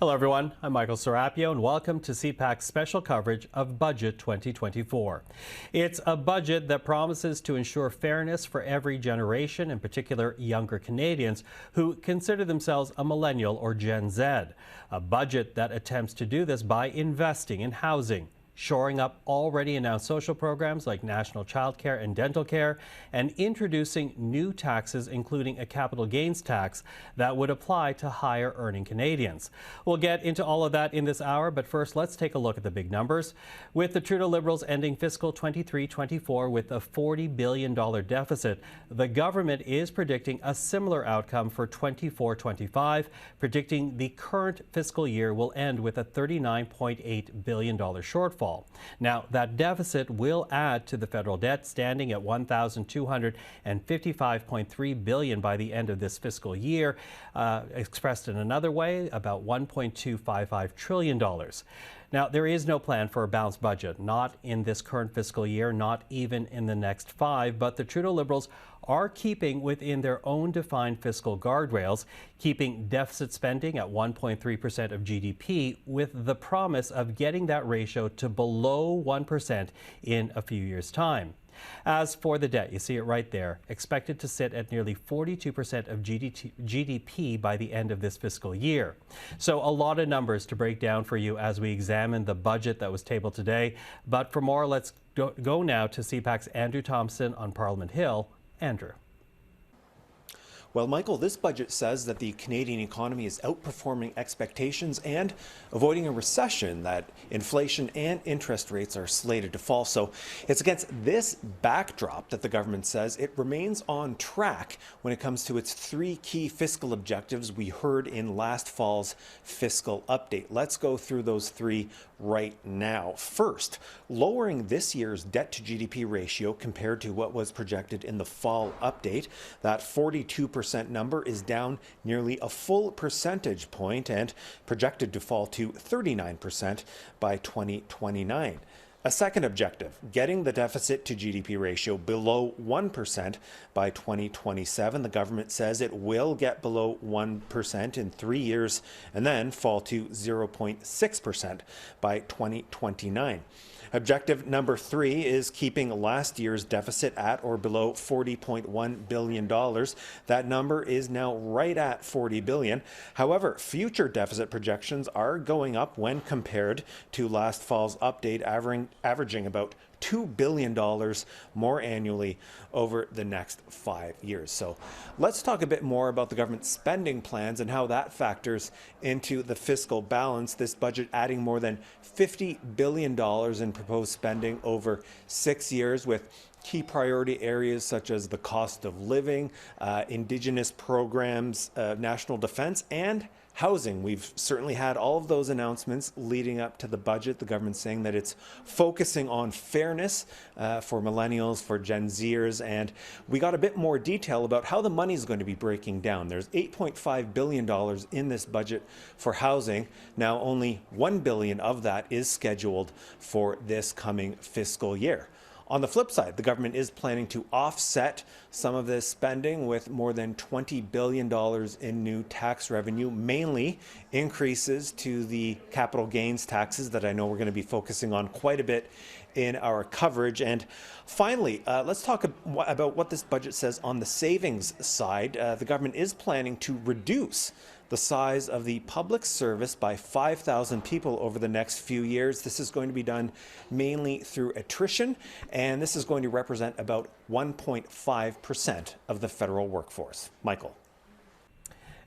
Hello everyone, I'm Michael Serapio and welcome to CPAC's special coverage of Budget 2024. It's a budget that promises to ensure fairness for every generation, in particular younger Canadians who consider themselves a millennial or Gen Z. A budget that attempts to do this by investing in housing, shoring up already announced social programs like national childcare and dental care, and introducing new taxes, including a capital gains tax that would apply to higher earning Canadians. We'll get into all of that in this hour, but first let's take a look at the big numbers. With the Trudeau Liberals ending fiscal 23-24 with a $40 billion deficit, the government is predicting a similar outcome for 24-25, predicting the current fiscal year will end with a $39.8 billion shortfall. Now, that deficit will add to the federal debt, standing at $1,255.3 billion by the end of this fiscal year. Expressed in another way, about $1.255 trillion. Now, there is no plan for a balanced budget, not in this current fiscal year, not even in the next 5, but the Trudeau Liberals are keeping within their own defined fiscal guardrails, keeping deficit spending at 1.3% of GDP, with the promise of getting that ratio to below 1% in a few years' time. As for the debt, you see it right there, expected to sit at nearly 42% of GDP by the end of this fiscal year. So a lot of numbers to break down for you as we examine the budget that was tabled today. But for more, let's go now to CPAC's Andrew Thompson on Parliament Hill. Andrew. Well, Michael, this budget says that the Canadian economy is outperforming expectations and avoiding a recession, that inflation and interest rates are slated to fall. So it's against this backdrop that the government says it remains on track when it comes to its 3 key fiscal objectives we heard in last fall's fiscal update. Let's go through those 3 right now. First, lowering this year's debt to GDP ratio compared to what was projected in the fall update. That 42% number is down nearly a full percentage point and projected to fall to 39% by 2029. A second objective, getting the deficit to GDP ratio below 1% by 2027. The government says it will get below 1% in 3 years and then fall to 0.6% by 2029. Objective number 3 is keeping last year's deficit at or below $40.1 billion. That number is now right at $40 billion. However, future deficit projections are going up when compared to last fall's update, averaging about $2 billion more annually over the next 5 years. So let's talk a bit more about the government's spending plans and how that factors into the fiscal balance. This budget adding more than $50 billion in proposed spending over 6 years, with key priority areas such as the cost of living, Indigenous programs, national defense, and housing. We've certainly had all of those announcements leading up to the budget. The government saying that it's focusing on fairness for millennials, for Gen Zers, and we got a bit more detail about how the money is going to be breaking down. There's $8.5 billion in this budget for housing. Now, only $1 billion of that is scheduled for this coming fiscal year. On the flip side, the government is planning to offset some of this spending with more than $20 billion in new tax revenue, mainly increases to the capital gains taxes that I know we're going to be focusing on quite a bit in our coverage. And finally, let's talk about what this budget says on the savings side. The government is planning to reduce the size of the public service by 5,000 people over the next few years. This is going to be done mainly through attrition, and this is going to represent about 1.5% of the federal workforce. Michael.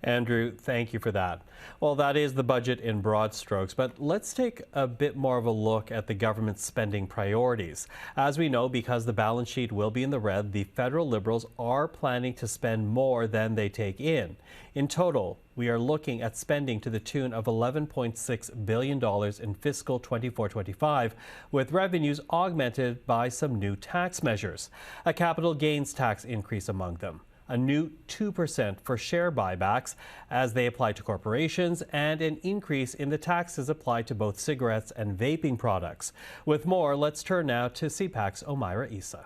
Andrew, thank you for that. Well, that is the budget in broad strokes, but let's take a bit more of a look at the government's spending priorities. As we know, because the balance sheet will be in the red, the federal Liberals are planning to spend more than they take in. In total, we are looking at spending to the tune of $11.6 billion in fiscal 24-25, with revenues augmented by some new tax measures, a capital gains tax increase among them, a new 2% for share buybacks as they apply to corporations, and an increase in the taxes applied to both cigarettes and vaping products. With more, let's turn now to CPAC's Omaira Issa.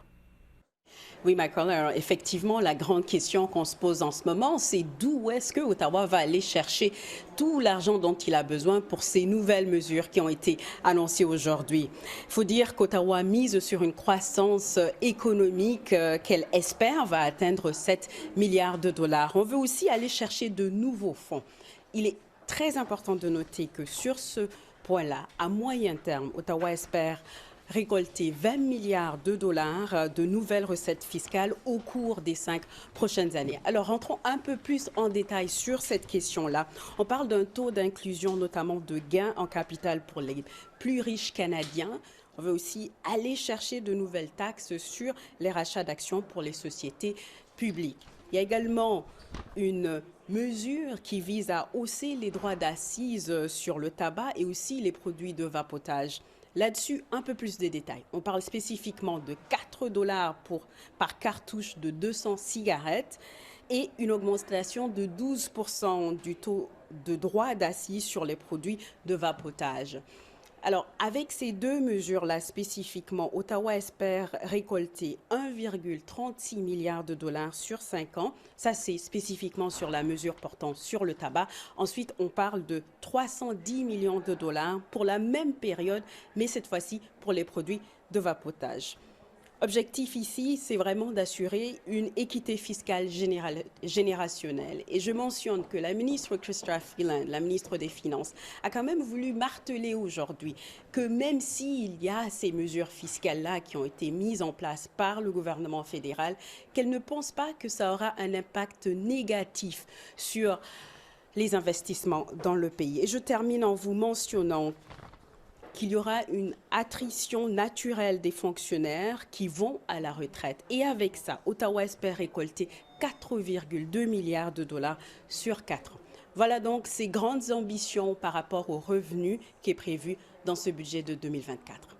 Oui, Michael, alors effectivement, la grande question qu'on se pose en ce moment, c'est d'où est-ce que Ottawa va aller chercher tout l'argent dont il a besoin pour ces nouvelles mesures qui ont été annoncées aujourd'hui. Il faut dire qu'Ottawa mise sur une croissance économique qu'elle espère va atteindre 7 milliards de dollars. On veut aussi aller chercher de nouveaux fonds. Il est très important de noter que sur ce point-là, à moyen terme, Ottawa espère récolter 20 milliards de dollars de nouvelles recettes fiscales au cours des 5 prochaines années. Alors, rentrons un peu plus en détail sur cette question-là. On parle d'un taux d'inclusion, notamment de gains en capital pour les plus riches Canadiens. On veut aussi aller chercher de nouvelles taxes sur les rachats d'actions pour les sociétés publiques. Il y a également une mesure qui vise à hausser les droits d'assises sur le tabac et aussi les produits de vapotage. Là-dessus, un peu plus de détails. On parle spécifiquement de 4 dollars par cartouche de 200 cigarettes et une augmentation de 12% du taux de droit d'assises sur les produits de vapotage. Alors, avec ces deux mesures-là spécifiquement, Ottawa espère récolter 1,36 milliard de dollars sur 5 ans. Ça, c'est spécifiquement sur la mesure portant sur le tabac. Ensuite, on parle de 310 millions de dollars pour la même période, mais cette fois-ci pour les produits de vapotage. Objectif ici, c'est vraiment d'assurer une équité fiscale générationnelle. Et je mentionne que la ministre Chrystia Freeland, la ministre des Finances, a quand même voulu marteler aujourd'hui que même s'il y a ces mesures fiscales-là qui ont été mises en place par le gouvernement fédéral, qu'elle ne pense pas que ça aura un impact négatif sur les investissements dans le pays. Et je termine en vous mentionnant qu'il y aura une attrition naturelle des fonctionnaires qui vont à la retraite. Et avec ça, Ottawa espère récolter 4,2 milliards de dollars sur 4 ans. Voilà donc ces grandes ambitions par rapport aux revenus qui est prévu dans ce budget de 2024.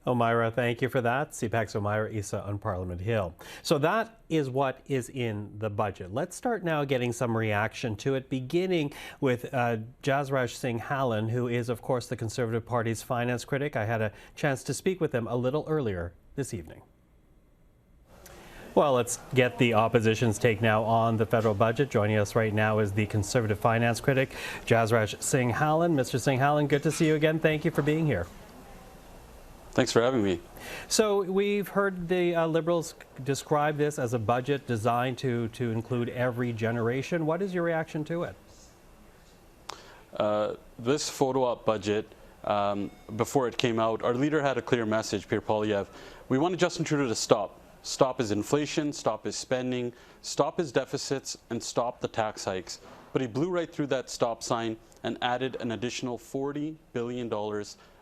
Omira, thank you for that. CPAC's Omira Issa on Parliament Hill. So that is what is in the budget. Let's start now getting some reaction to it, beginning with Jasraj Singh Hallan, who is, of course, the Conservative Party's finance critic. I had a chance to speak with him a little earlier this evening. Well, let's get the opposition's take now on the federal budget. Joining us right now is the Conservative finance critic, Jasraj Singh Hallan. Mr. Singh Hallan, good to see you again. Thank you for being here. Thanks for having me. So we've heard the Liberals describe this as a budget designed to include every generation. What is your reaction to it? This photo op budget, before it came out, our leader had a clear message, Pierre Poilievre. We wanted Justin Trudeau to stop. Stop his inflation, stop his spending, stop his deficits, and stop the tax hikes. But he blew right through that stop sign and added an additional $40 billion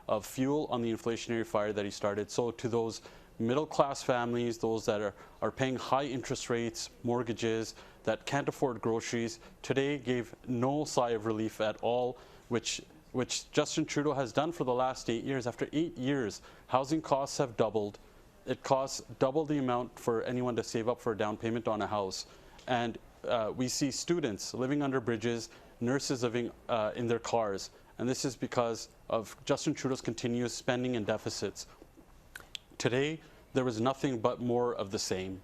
of fuel on the inflationary fire that he started. So to those middle-class families, those that are paying high interest rates, mortgages, that can't afford groceries, today gave no sigh of relief at all, which Justin Trudeau has done for the last 8 years. After 8 years, housing costs have doubled. It costs double the amount for anyone to save up for a down payment on a house. And we see students living under bridges, nurses living in their cars. And this is because of Justin Trudeau's continuous spending and deficits. Today, there was nothing but more of the same.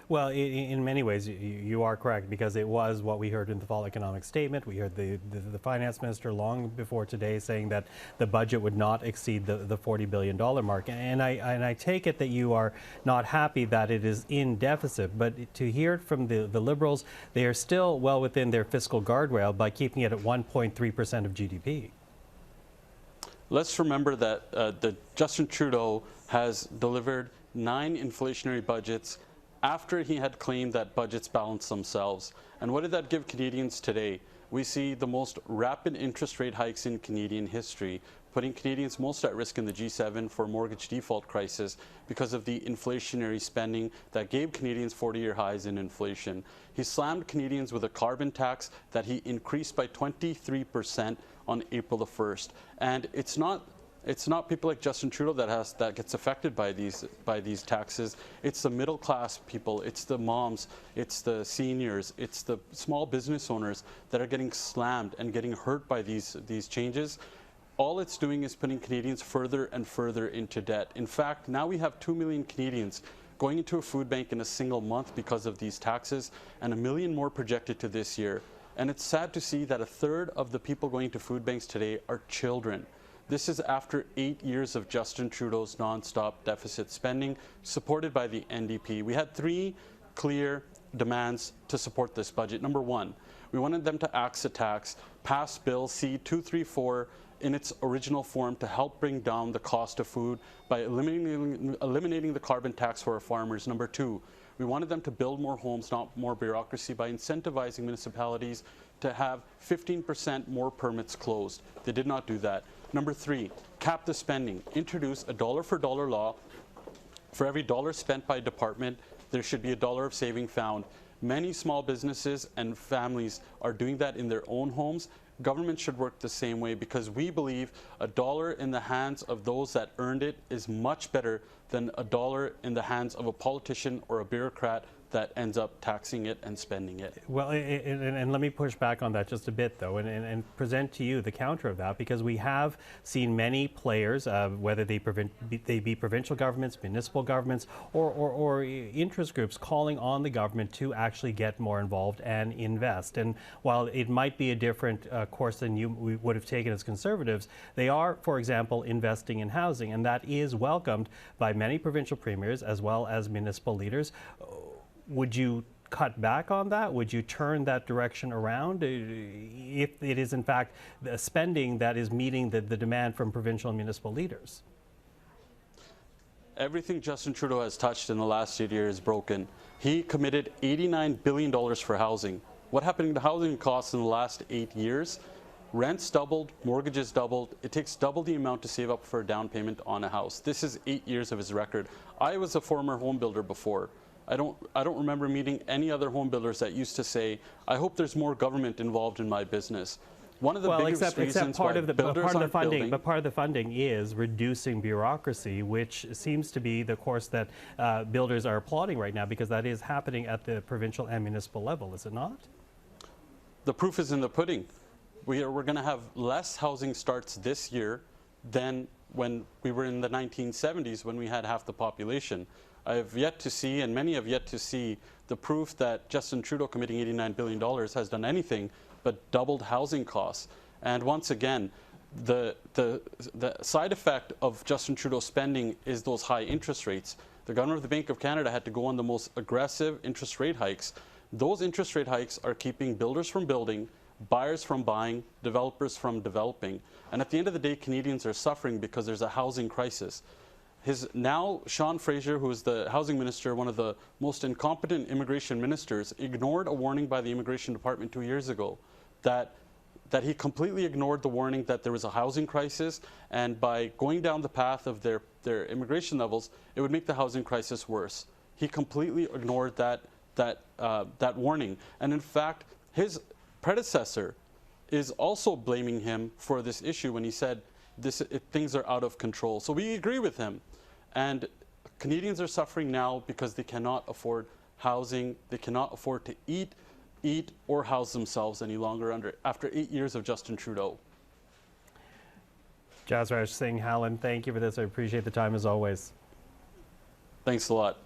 Well, in many ways, you are correct, because it was what we heard in the fall economic statement. We heard the finance minister long before today saying that the budget would not exceed the $40 billion mark. And I take it that you are not happy that it is in deficit, but to hear it from the Liberals, they are still well within their fiscal guardrail by keeping it at 1.3% of GDP. Let's remember that Justin Trudeau has delivered 9 inflationary budgets after he had claimed that budgets balance themselves. And what did that give Canadians today? We see the most rapid interest rate hikes in Canadian history, putting Canadians most at risk in the G7 for mortgage default crisis because of the inflationary spending that gave Canadians 40-year highs in inflation. He slammed Canadians with a carbon tax that he increased by 23% on April the 1st. And it's not people like Justin Trudeau that gets affected by these taxes. It's the middle class people, it's the moms, it's the seniors, it's the small business owners that are getting slammed and getting hurt by these changes. all it's doing is putting Canadians further and further into debt. In fact, now we have 2 million Canadians going into a food bank in a single month because of these taxes, and 1 million more projected to this year. And it's sad to see that a third of the people going to food banks today are children. This is after 8 years of Justin Trudeau's non-stop deficit spending, supported by the NDP. We had 3 clear demands to support this budget. Number 1, we wanted them to axe the tax, pass Bill C-234 in its original form to help bring down the cost of food by eliminating the carbon tax for our farmers. Number 2, we wanted them to build more homes, not more bureaucracy, by incentivizing municipalities to have 15% more permits closed. They did not do that. Number 3, cap the spending. Introduce a dollar-for-dollar law. For every dollar spent by a department, there should be $1 of saving found. Many small businesses and families are doing that in their own homes. Government should work the same way, because we believe $1 in the hands of those that earned it is much better than $1 in the hands of a politician or a bureaucrat that ends up taxing it and spending it. Well, and let me push back on that just a bit, though, and present to you the counter of that, because we have seen many players, whether they be provincial governments, municipal governments, or interest groups, calling on the government to actually get more involved and invest. And while it might be a different course than we would have taken as Conservatives, they are, for example, investing in housing, and that is welcomed by many provincial premiers as well as municipal leaders. Would you cut back on that? Would you turn that direction around if it is in fact the spending that is meeting the demand from provincial and municipal leaders? Everything Justin Trudeau has touched in the last 8 years is broken. He committed $89 billion for housing. What happened to housing costs in the last 8 years? Rents doubled, mortgages doubled. It takes double the amount to save up for a down payment on a house. This is 8 years of his record. I was a former home builder before. I don't remember meeting any other home builders that used to say, I hope there's more government involved in my business. One of the biggest reasons why builders aren't building. But part of the funding is reducing bureaucracy, which seems to be the course that builders are applauding right now, because that is happening at the provincial and municipal level, is it not? The proof is in the pudding. We're going to have less housing starts this year than when we were in the 1970s, when we had half the population. I have yet to see, and many have yet to see, the proof that Justin Trudeau committing $89 billion has done anything but doubled housing costs. And once again, the side effect of Justin Trudeau's spending is those high interest rates. The governor of the Bank of Canada had to go on the most aggressive interest rate hikes. Those interest rate hikes are keeping builders from building, buyers from buying, developers from developing. And at the end of the day, Canadians are suffering because there's a housing crisis. Sean Fraser, who is the housing minister, one of the most incompetent immigration ministers, ignored a warning by the immigration department 2 years ago that he completely ignored the warning that there was a housing crisis, and by going down the path of their immigration levels, it would make the housing crisis worse. He completely ignored that warning. And in fact, his predecessor is also blaming him for this issue when he said things are out of control. So we agree with him. And Canadians are suffering now because they cannot afford housing. They cannot afford to eat or house themselves any longer after 8 years of Justin Trudeau. Jasraj Singh Hallan, thank you for this. I appreciate the time as always. Thanks a lot.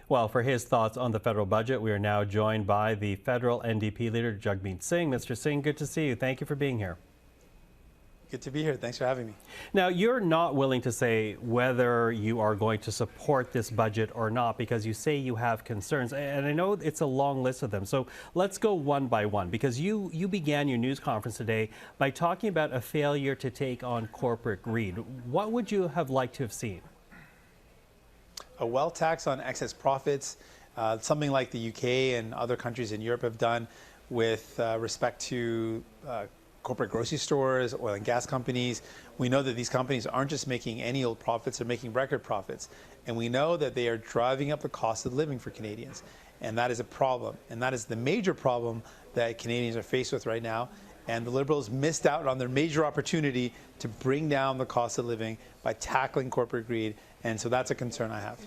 Well, for his thoughts on the federal budget, we are now joined by the federal NDP leader, Jagmeet Singh. Mr. Singh, good to see you. Thank you for being here. Good to be here. Thanks for having me. Now, you're not willing to say whether you are going to support this budget or not, because you say you have concerns. And I know it's a long list of them. So let's go one by one, because you began your news conference today by talking about a failure to take on corporate greed. What would you have liked to have seen? A wealth tax on excess profits, something like the UK and other countries in Europe have done with respect to corporate grocery stores, oil and gas companies. We know that these companies aren't just making any old profits, they're making record profits. And we know that they are driving up the cost of living for Canadians. And that is a problem. And that is the major problem that Canadians are faced with right now. And the Liberals missed out on their major opportunity to bring down the cost of living by tackling corporate greed. And so that's a concern I have.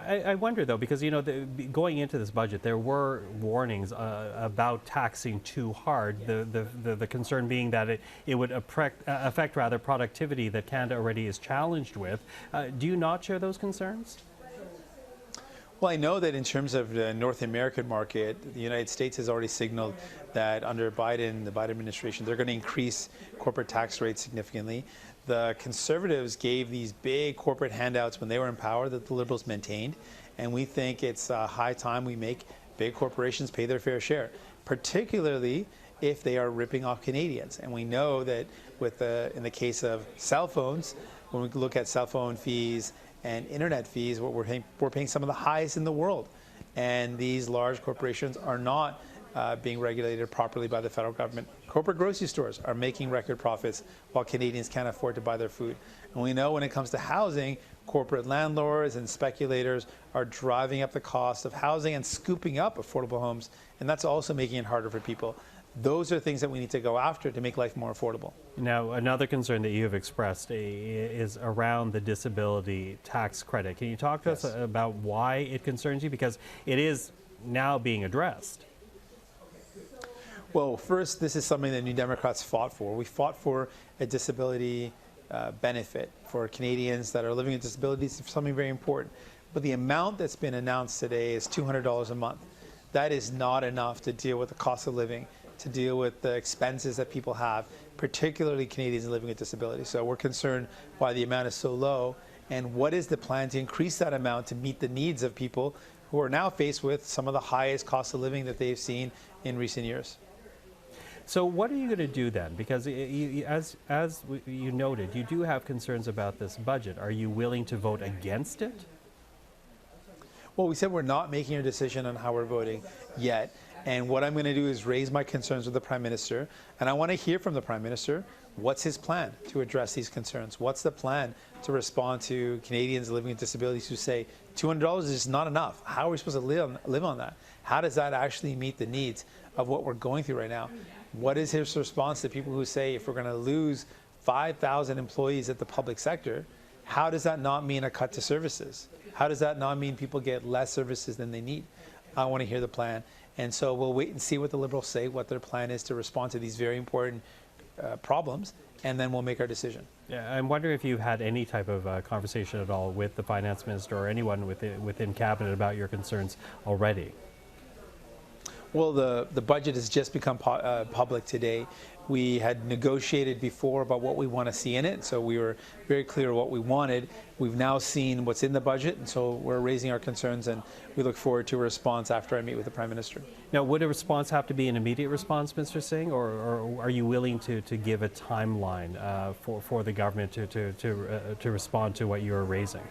I wonder, though, because, going into this budget, there were warnings about taxing too hard, the concern being that it would affect rather productivity that Canada already is challenged with. Do you not share those concerns? Well, I know that in terms of the North American market, the United States has already signaled that under the Biden administration, they're going to increase corporate tax rates significantly. The Conservatives gave these big corporate handouts when they were in power that the Liberals maintained, and we think it's high time we make big corporations pay their fair share, particularly if they are ripping off Canadians. And we know that in the case of cell phones, when we look at cell phone fees and internet fees, we're paying some of the highest in the world. And these large corporations are not being regulated properly by the federal government. Corporate grocery stores are making record profits while Canadians can't afford to buy their food. And we know when it comes to housing, corporate landlords and speculators are driving up the cost of housing and scooping up affordable homes, and that's also making it harder for people. Those are things that we need to go after to make life more affordable. Now, another concern that you have expressed is around the disability tax credit. Can you talk to us about why it concerns you? Because it is now being addressed. Well, first, this is something that New Democrats fought for. We fought for a disability benefit for Canadians that are living with disabilities. It's something very important. But the amount that's been announced today is $200 a month. That is not enough to deal with the cost of living, to deal with the expenses that people have, particularly Canadians living with disabilities. So we're concerned why the amount is so low, and what is the plan to increase that amount to meet the needs of people who are now faced with some of the highest cost of living that they've seen in recent years. So what are you going to do then? Because as you noted, you do have concerns about this budget. Are you willing to vote against it? Well, we said we're not making a decision on how we're voting yet. And what I'm going to do is raise my concerns with the Prime Minister. And I want to hear from the Prime Minister, what's his plan to address these concerns? What's the plan to respond to Canadians living with disabilities who say $200 is just not enough? How are we supposed to live on that? How does that actually meet the needs of what we're going through right now? What is his response to people who say if we're going to lose 5,000 employees at the public sector, how does that not mean a cut to services? How does that not mean people get less services than they need? I want to hear the plan. And so we'll wait and see what the Liberals say, what their plan is to respond to these very important problems, and then we'll make our decision. Yeah, I'm wondering if you've had any type of conversation at all with the Finance Minister or anyone within Cabinet about your concerns already. Well, the budget has just become public today. We had negotiated before about what we want to see in it, so we were very clear what we wanted. We've now seen what's in the budget, and so we're raising our concerns, and we look forward to a response after I meet with the Prime Minister. Now, would a response have to be an immediate response, Mr. Singh, or are you willing to give a timeline for the government to respond to what you're raising?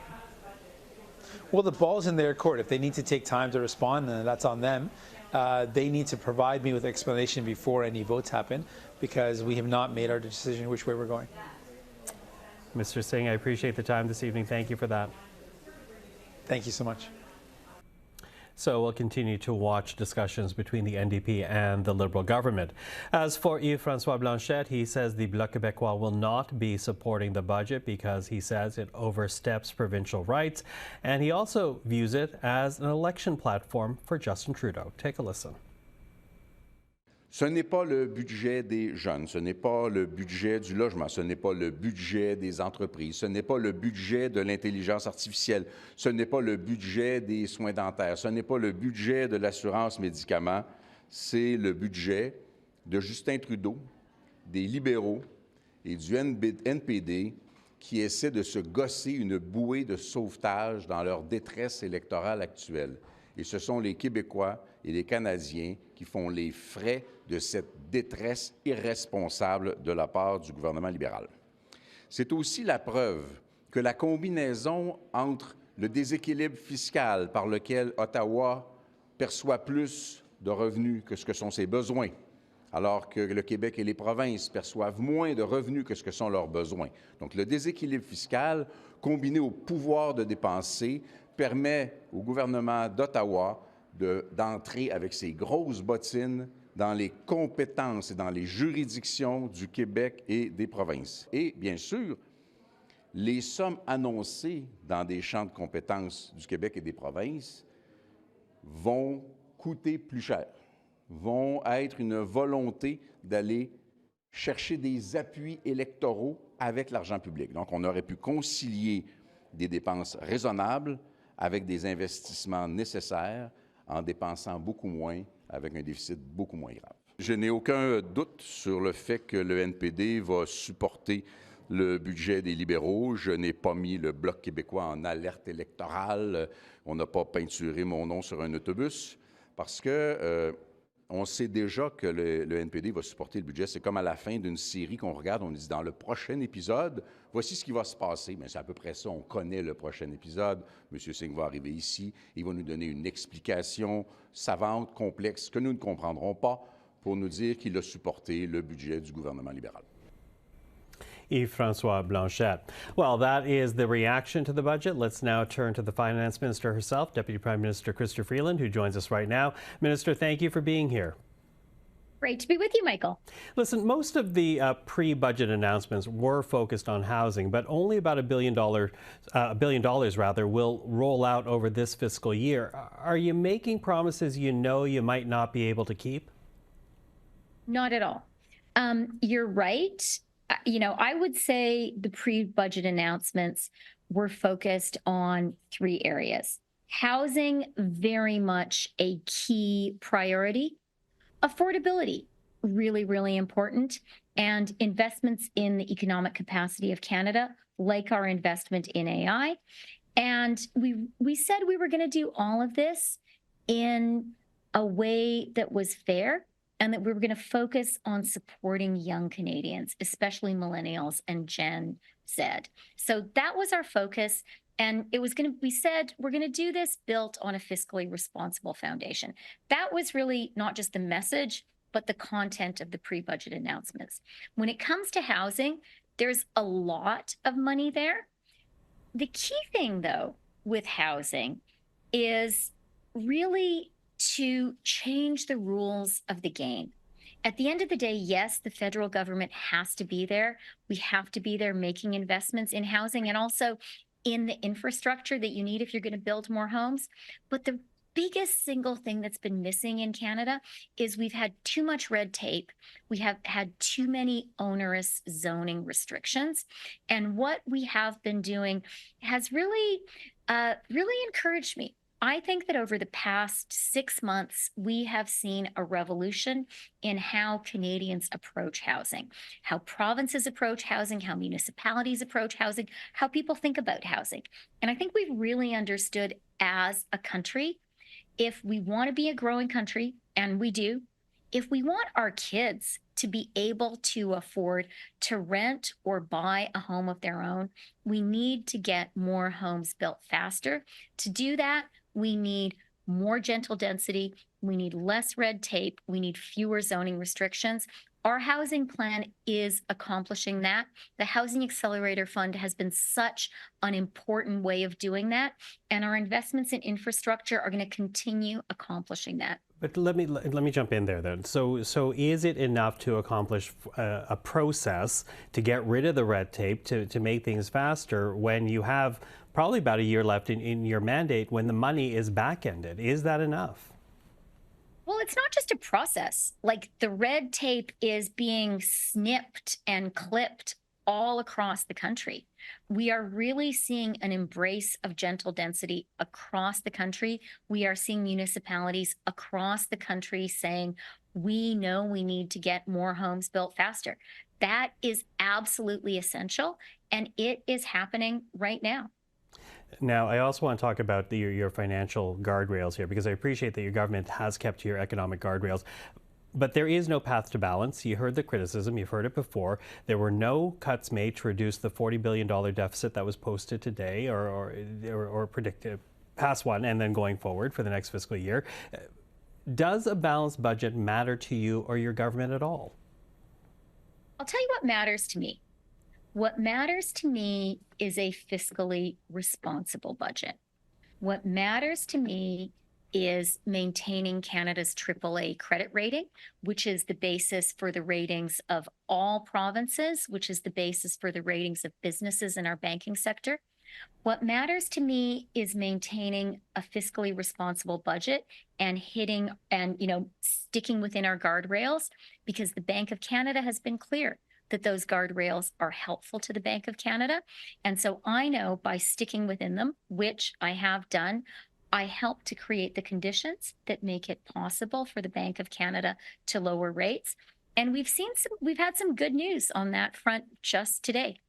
Well, the ball's in their court. If they need to take time to respond, then that's on them. They need to provide me with explanation before any votes happen, because we have not made our decision which way we're going. Mr. Singh, I appreciate the time this evening. Thank you for that. Thank you so much. So we'll continue to watch discussions between the NDP and the Liberal government. As for Yves-François Blanchet, he says the Bloc Québécois will not be supporting the budget because he says it oversteps provincial rights, and he also views it as an election platform for Justin Trudeau. Take a listen. Ce n'est pas le budget des jeunes, ce n'est pas le budget du logement, ce n'est pas le budget des entreprises, ce n'est pas le budget de l'intelligence artificielle, ce n'est pas le budget des soins dentaires, ce n'est pas le budget de l'assurance médicaments, c'est le budget de Justin Trudeau, des libéraux et du NPD qui essaient de se gosser une bouée de sauvetage dans leur détresse électorale actuelle. Et ce sont les Québécois et les Canadiens qui font les frais de cette détresse irresponsable de la part du gouvernement libéral. C'est aussi la preuve que la combinaison entre le déséquilibre fiscal par lequel Ottawa perçoit plus de revenus que ce que sont ses besoins, alors que le Québec et les provinces perçoivent moins de revenus que ce que sont leurs besoins. Donc le déséquilibre fiscal, combiné au pouvoir de dépenser, permet au gouvernement d'Ottawa d'entrer avec ses grosses bottines dans les compétences et dans les juridictions du Québec et des provinces. Et bien sûr, les sommes annoncées dans des champs de compétences du Québec et des provinces vont coûter plus cher, vont être une volonté d'aller chercher des appuis électoraux avec l'argent public. Donc, on aurait pu concilier des dépenses raisonnables avec des investissements nécessaires en dépensant beaucoup moins avec un déficit beaucoup moins grave. Je n'ai aucun doute sur le fait que le NPD va supporter le budget des libéraux. Je n'ai pas mis le Bloc québécois en alerte électorale. On n'a pas peinturé mon nom sur un autobus parce que on sait déjà que le NPD va supporter le budget. C'est comme à la fin d'une série qu'on regarde, on dit dans le prochain épisode, voici ce qui va se passer. Mais c'est à peu près ça, on connaît le prochain épisode. M. Singh va arriver ici, il va nous donner une explication savante, complexe, que nous ne comprendrons pas, pour nous dire qu'il a supporté le budget du gouvernement libéral. Yves-François Blanchet. Well, that is the reaction to the budget. Let's now turn to the Finance Minister herself, Deputy Prime Minister Chrystia Freeland, who joins us right now. Minister, thank you for being here. Great to be with you, Michael. Listen, most of the pre-budget announcements were focused on housing, but only about $1 billion will roll out over this fiscal year. Are you making promises you know you might not be able to keep? Not at all. You're right. I would say the pre-budget announcements were focused on 3 areas. Housing, very much a key priority. Affordability, really, really important. And investments in the economic capacity of Canada, like our investment in AI. And we said we were going to do all of this in a way that was fair, and that we were going to focus on supporting young Canadians, especially millennials and Gen Z. So that was our focus. And we said we're going to do this built on a fiscally responsible foundation. That was really not just the message, but the content of the pre-budget announcements. When it comes to housing, there's a lot of money there. The key thing, though, with housing is really to change the rules of the game. At the end of the day, yes, the federal government has to be there. We have to be there making investments in housing and also in the infrastructure that you need if you're going to build more homes. But the biggest single thing that's been missing in Canada is we've had too much red tape. We have had too many onerous zoning restrictions. And what we have been doing has really encouraged me. I think that over the past 6 months, we have seen a revolution in how Canadians approach housing, how provinces approach housing, how municipalities approach housing, how people think about housing. And I think we've really understood as a country, if we want to be a growing country, and we do, if we want our kids to be able to afford to rent or buy a home of their own, we need to get more homes built faster. To do that, we need more gentle density. We need less red tape. We need fewer zoning restrictions. Our housing plan is accomplishing that. The Housing Accelerator Fund has been such an important way of doing that. And our investments in infrastructure are going to continue accomplishing that. But let me jump in there then. So is it enough to accomplish a process to get rid of the red tape to make things faster when you have probably about a year left in your mandate when the money is back-ended? Is that enough? Well, it's not just a process. Like, the red tape is being snipped and clipped all across the country. We are really seeing an embrace of gentle density across the country. We are seeing municipalities across the country saying, we know we need to get more homes built faster. That is absolutely essential, and it is happening right now. Now, I also want to talk about your financial guardrails here, because I appreciate that your government has kept to your economic guardrails. But there is no path to balance. You heard the criticism. You've heard it before. There were no cuts made to reduce the $40 billion deficit that was posted today or predicted past one and then going forward for the next fiscal year. Does a balanced budget matter to you or your government at all? I'll tell you what matters to me. What matters to me is a fiscally responsible budget. What matters to me is maintaining Canada's AAA credit rating, which is the basis for the ratings of all provinces, which is the basis for the ratings of businesses in our banking sector. What matters to me is maintaining a fiscally responsible budget and hitting and, sticking within our guardrails, because the Bank of Canada has been clear that those guardrails are helpful to the Bank of Canada. And so I know by sticking within them, which I have done, I help to create the conditions that make it possible for the Bank of Canada to lower rates. And we've had some good news on that front just today.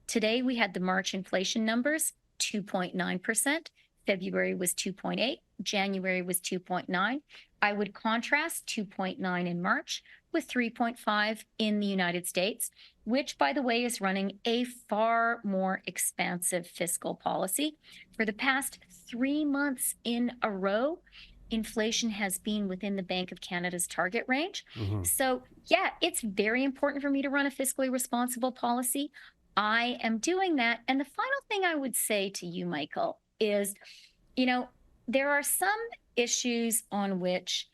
Today, we had the March inflation numbers, 2.9%. February was 2.8. January was 2.9. I would contrast 2.9 in March with 3.5 in the United States, which, by the way, is running a far more expansive fiscal policy. For the past 3 months in a row, inflation has been within the Bank of Canada's target range. So, yeah, it's very important for me to run a fiscally responsible policy. I am doing that. And the final thing I would say to you, Michael, is, there are some issues on which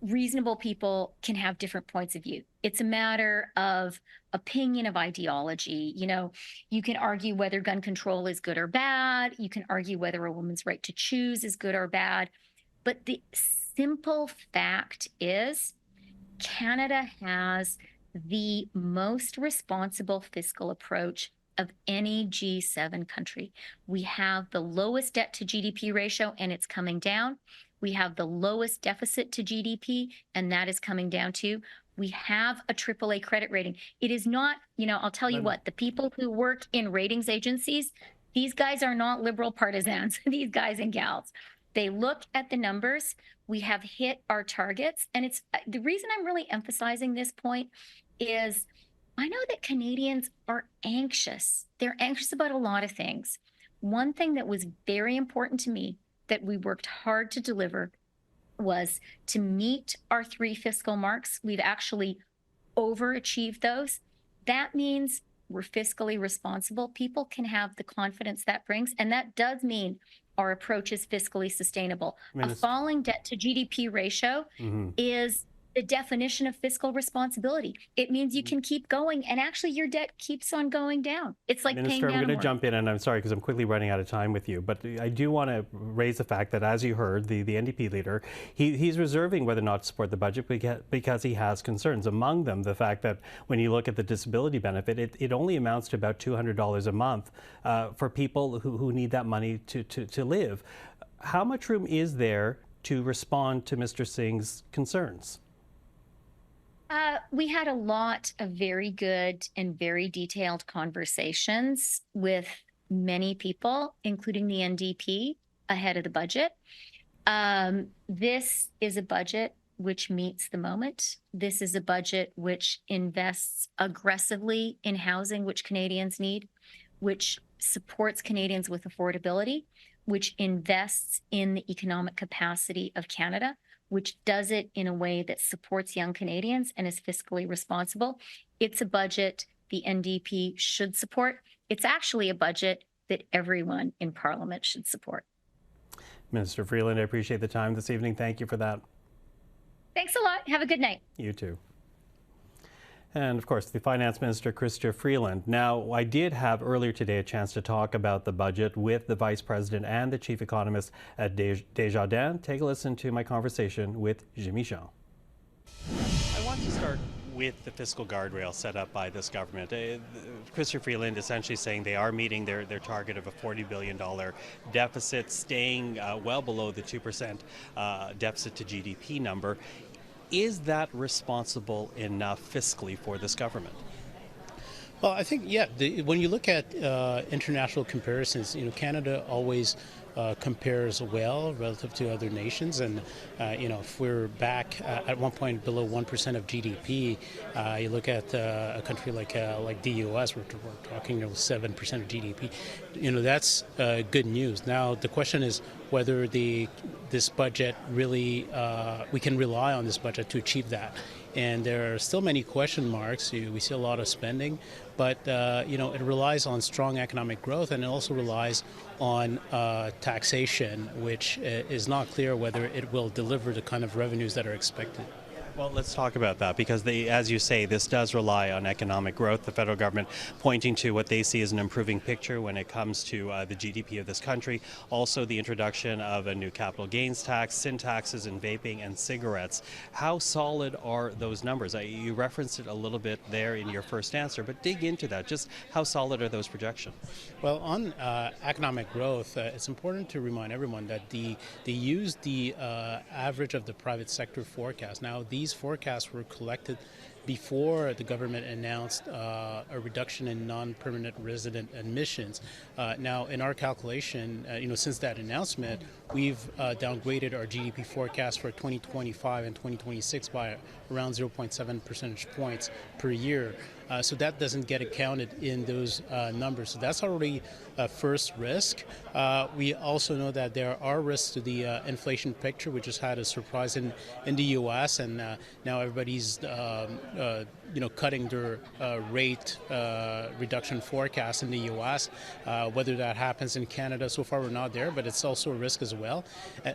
reasonable people can have different points of view. It's a matter of opinion, of ideology. You can argue whether gun control is good or bad. You can argue whether a woman's right to choose is good or bad. But the simple fact is Canada has the most responsible fiscal approach of any G7 country. We have the lowest debt to GDP ratio, and it's coming down. We have the lowest deficit to GDP, and that is coming down too. We have a AAA credit rating. It is not, I'll tell you what, the people who work in ratings agencies, these guys are not liberal partisans, these guys and gals. They look at the numbers. We have hit our targets. And it's the reason I'm really emphasizing this point is I know that Canadians are anxious. They're anxious about a lot of things. One thing that was very important to me that we worked hard to deliver was to meet our 3 fiscal marks. We've actually overachieved those. That means we're fiscally responsible. People can have the confidence that brings. And that does mean our approach is fiscally sustainable. A falling debt to GDP ratio is the definition of fiscal responsibility. It means you can keep going, and actually your debt keeps on going down. It's like Minister, paying down. I'm going to jump in, and I'm sorry because I'm quickly running out of time with you, but I do want to raise the fact that, as you heard, the NDP leader, he's reserving whether or not to support the budget because he has concerns. Among them, the fact that when you look at the disability benefit, it only amounts to about $200 a month for people who need that money to live. How much room is there to respond to Mr. Singh's concerns? We had a lot of very good and very detailed conversations with many people, including the NDP, ahead of the budget. This is a budget which meets the moment. This is a budget which invests aggressively in housing, which Canadians need, which supports Canadians with affordability, which invests in the economic capacity of Canada, which does it in a way that supports young Canadians and is fiscally responsible. It's a budget the NDP should support. It's actually a budget that everyone in Parliament should support. Minister Freeland, I appreciate the time this evening. Thank you for that. Thanks a lot. Have a good night. You too. And of course, the Finance Minister Chrystia Freeland. Now, I did have earlier today a chance to talk about the budget with the Vice President and the Chief Economist at Desjardins. Take a listen to my conversation with Jimmy Jean. I want to start with the fiscal guardrail set up by this government. Chrystia Freeland essentially saying they are meeting their target of a $40 billion deficit, staying well below the 2% deficit to GDP number. Is that responsible enough fiscally for this government? Well, I think, yeah, when you look at international comparisons, Canada always compares well relative to other nations. And, if we're back at one point below 1% of GDP, you look at a country like the U.S., we're talking 7% of GDP, that's good news. Now, the question is whether this budget really, we can rely on this budget to achieve that. and there are still many question marks. We see a lot of spending, but it relies on strong economic growth, and it also relies on taxation, which is not clear whether it will deliver the kind of revenues that are expected. Well, let's talk about that because, as you say, this does rely on economic growth. The federal government pointing to what they see as an improving picture when it comes to the GDP of this country. Also, the introduction of a new capital gains tax, sin taxes in vaping and cigarettes. How solid are those numbers? You referenced it a little bit there in your first answer, but dig into that. Just how solid are those projections? Well, on economic growth, it's important to remind everyone that they use the average of the private sector forecast. Now, these forecasts were collected before the government announced a reduction in non-permanent resident admissions. Now, in our calculation, since that announcement, we've downgraded our GDP forecast for 2025 and 2026 by around 0.7 percentage points per year. So that doesn't get accounted in those numbers. So that's already a first risk. We also know that there are risks to the inflation picture. We just had a surprise in the U.S. and now everybody's cutting their rate reduction forecast in the U.S. Whether that happens in Canada, so far we're not there, but it's also a risk as well.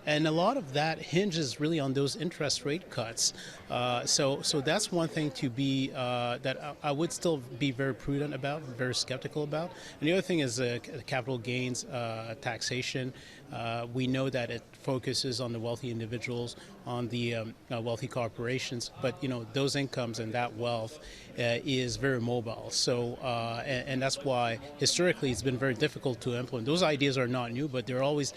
And a lot of that hinges really on those interest rate cuts. So that's one thing to be that I would still be very prudent about, very skeptical about. And the other thing is capital gains taxation. We know that it focuses on the wealthy individuals, on the wealthy corporations, but those incomes and that wealth is very mobile. So and that's why historically it's been very difficult to implement. Those ideas are not new, but they're always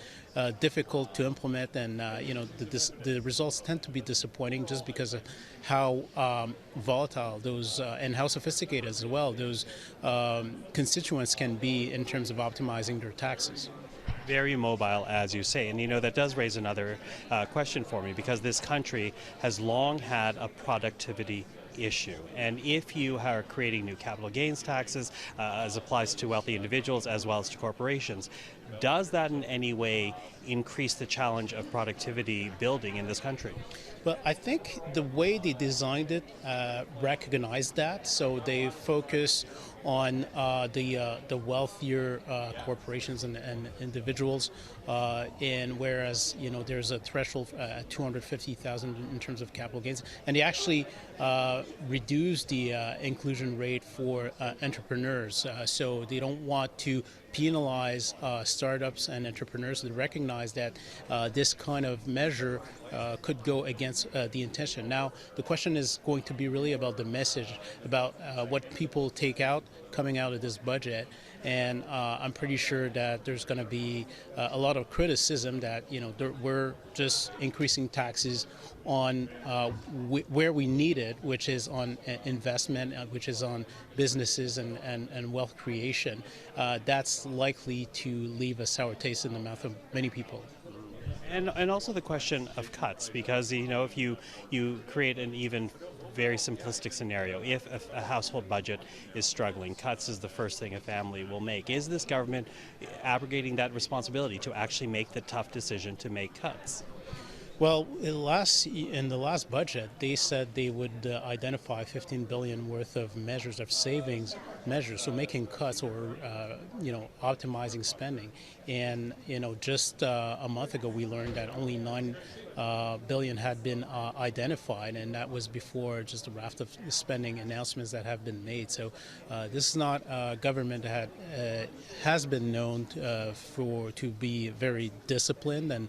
difficult to implement, and the results tend to be disappointing just because of how volatile those and how sophisticated as well those constituents can be in terms of optimizing their taxes. Very mobile, as you say. And that does raise another question for me, because this country has long had a productivity issue. And if you are creating new capital gains taxes, as applies to wealthy individuals as well as to corporations, does that in any way increase the challenge of productivity building in this country? Well, I think the way they designed it recognized that. So they focus on the wealthier corporations and individuals, and whereas there's a threshold at $250,000 in terms of capital gains, and they actually reduced the inclusion rate for entrepreneurs. So they don't want to penalize startups and entrepreneurs. They recognize that this kind of measure could go against the intention. Now, the question is going to be really about the message, about what people take out coming out of this budget. And I'm pretty sure that there's going to be a lot of criticism that we're just increasing taxes on where we need it, which is on investment, which is on businesses and wealth creation. That's likely to leave a sour taste in the mouth of many people. And also the question of cuts, because if you create an even very simplistic scenario, if a household budget is struggling, cuts is the first thing a family will make. Is this government abrogating that responsibility to actually make the tough decision to make cuts? Well, in the last budget, they said they would identify $15 billion worth of measures of savings measures, so making cuts or optimizing spending. And just a month ago, we learned that only $9 billion had been identified, and that was before just a raft of spending announcements that have been made. So this is not a government that has been known to be very disciplined and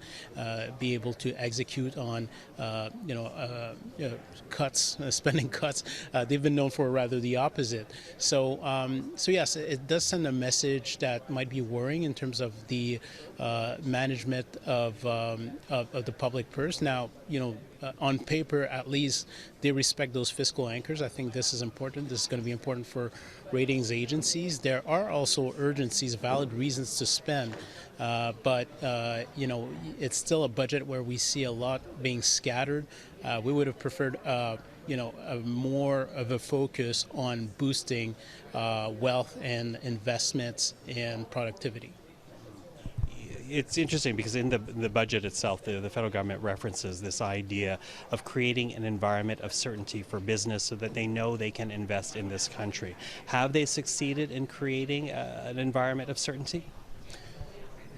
be able to execute on cuts, spending cuts. They've been known for rather the opposite. So yes, it does send a message that might be worrying in terms of the management of the public purse. Now, on paper, at least, they respect those fiscal anchors. I think this is important. This is going to be important for ratings agencies. There are also urgencies, valid reasons to spend, but it's still a budget where we see a lot being scattered. We would have preferred more of a focus on boosting wealth and investments and productivity. it's interesting because in the budget itself, the federal government references this idea of creating an environment of certainty for business so that they know they can invest in this country. Have they succeeded in creating an environment of certainty?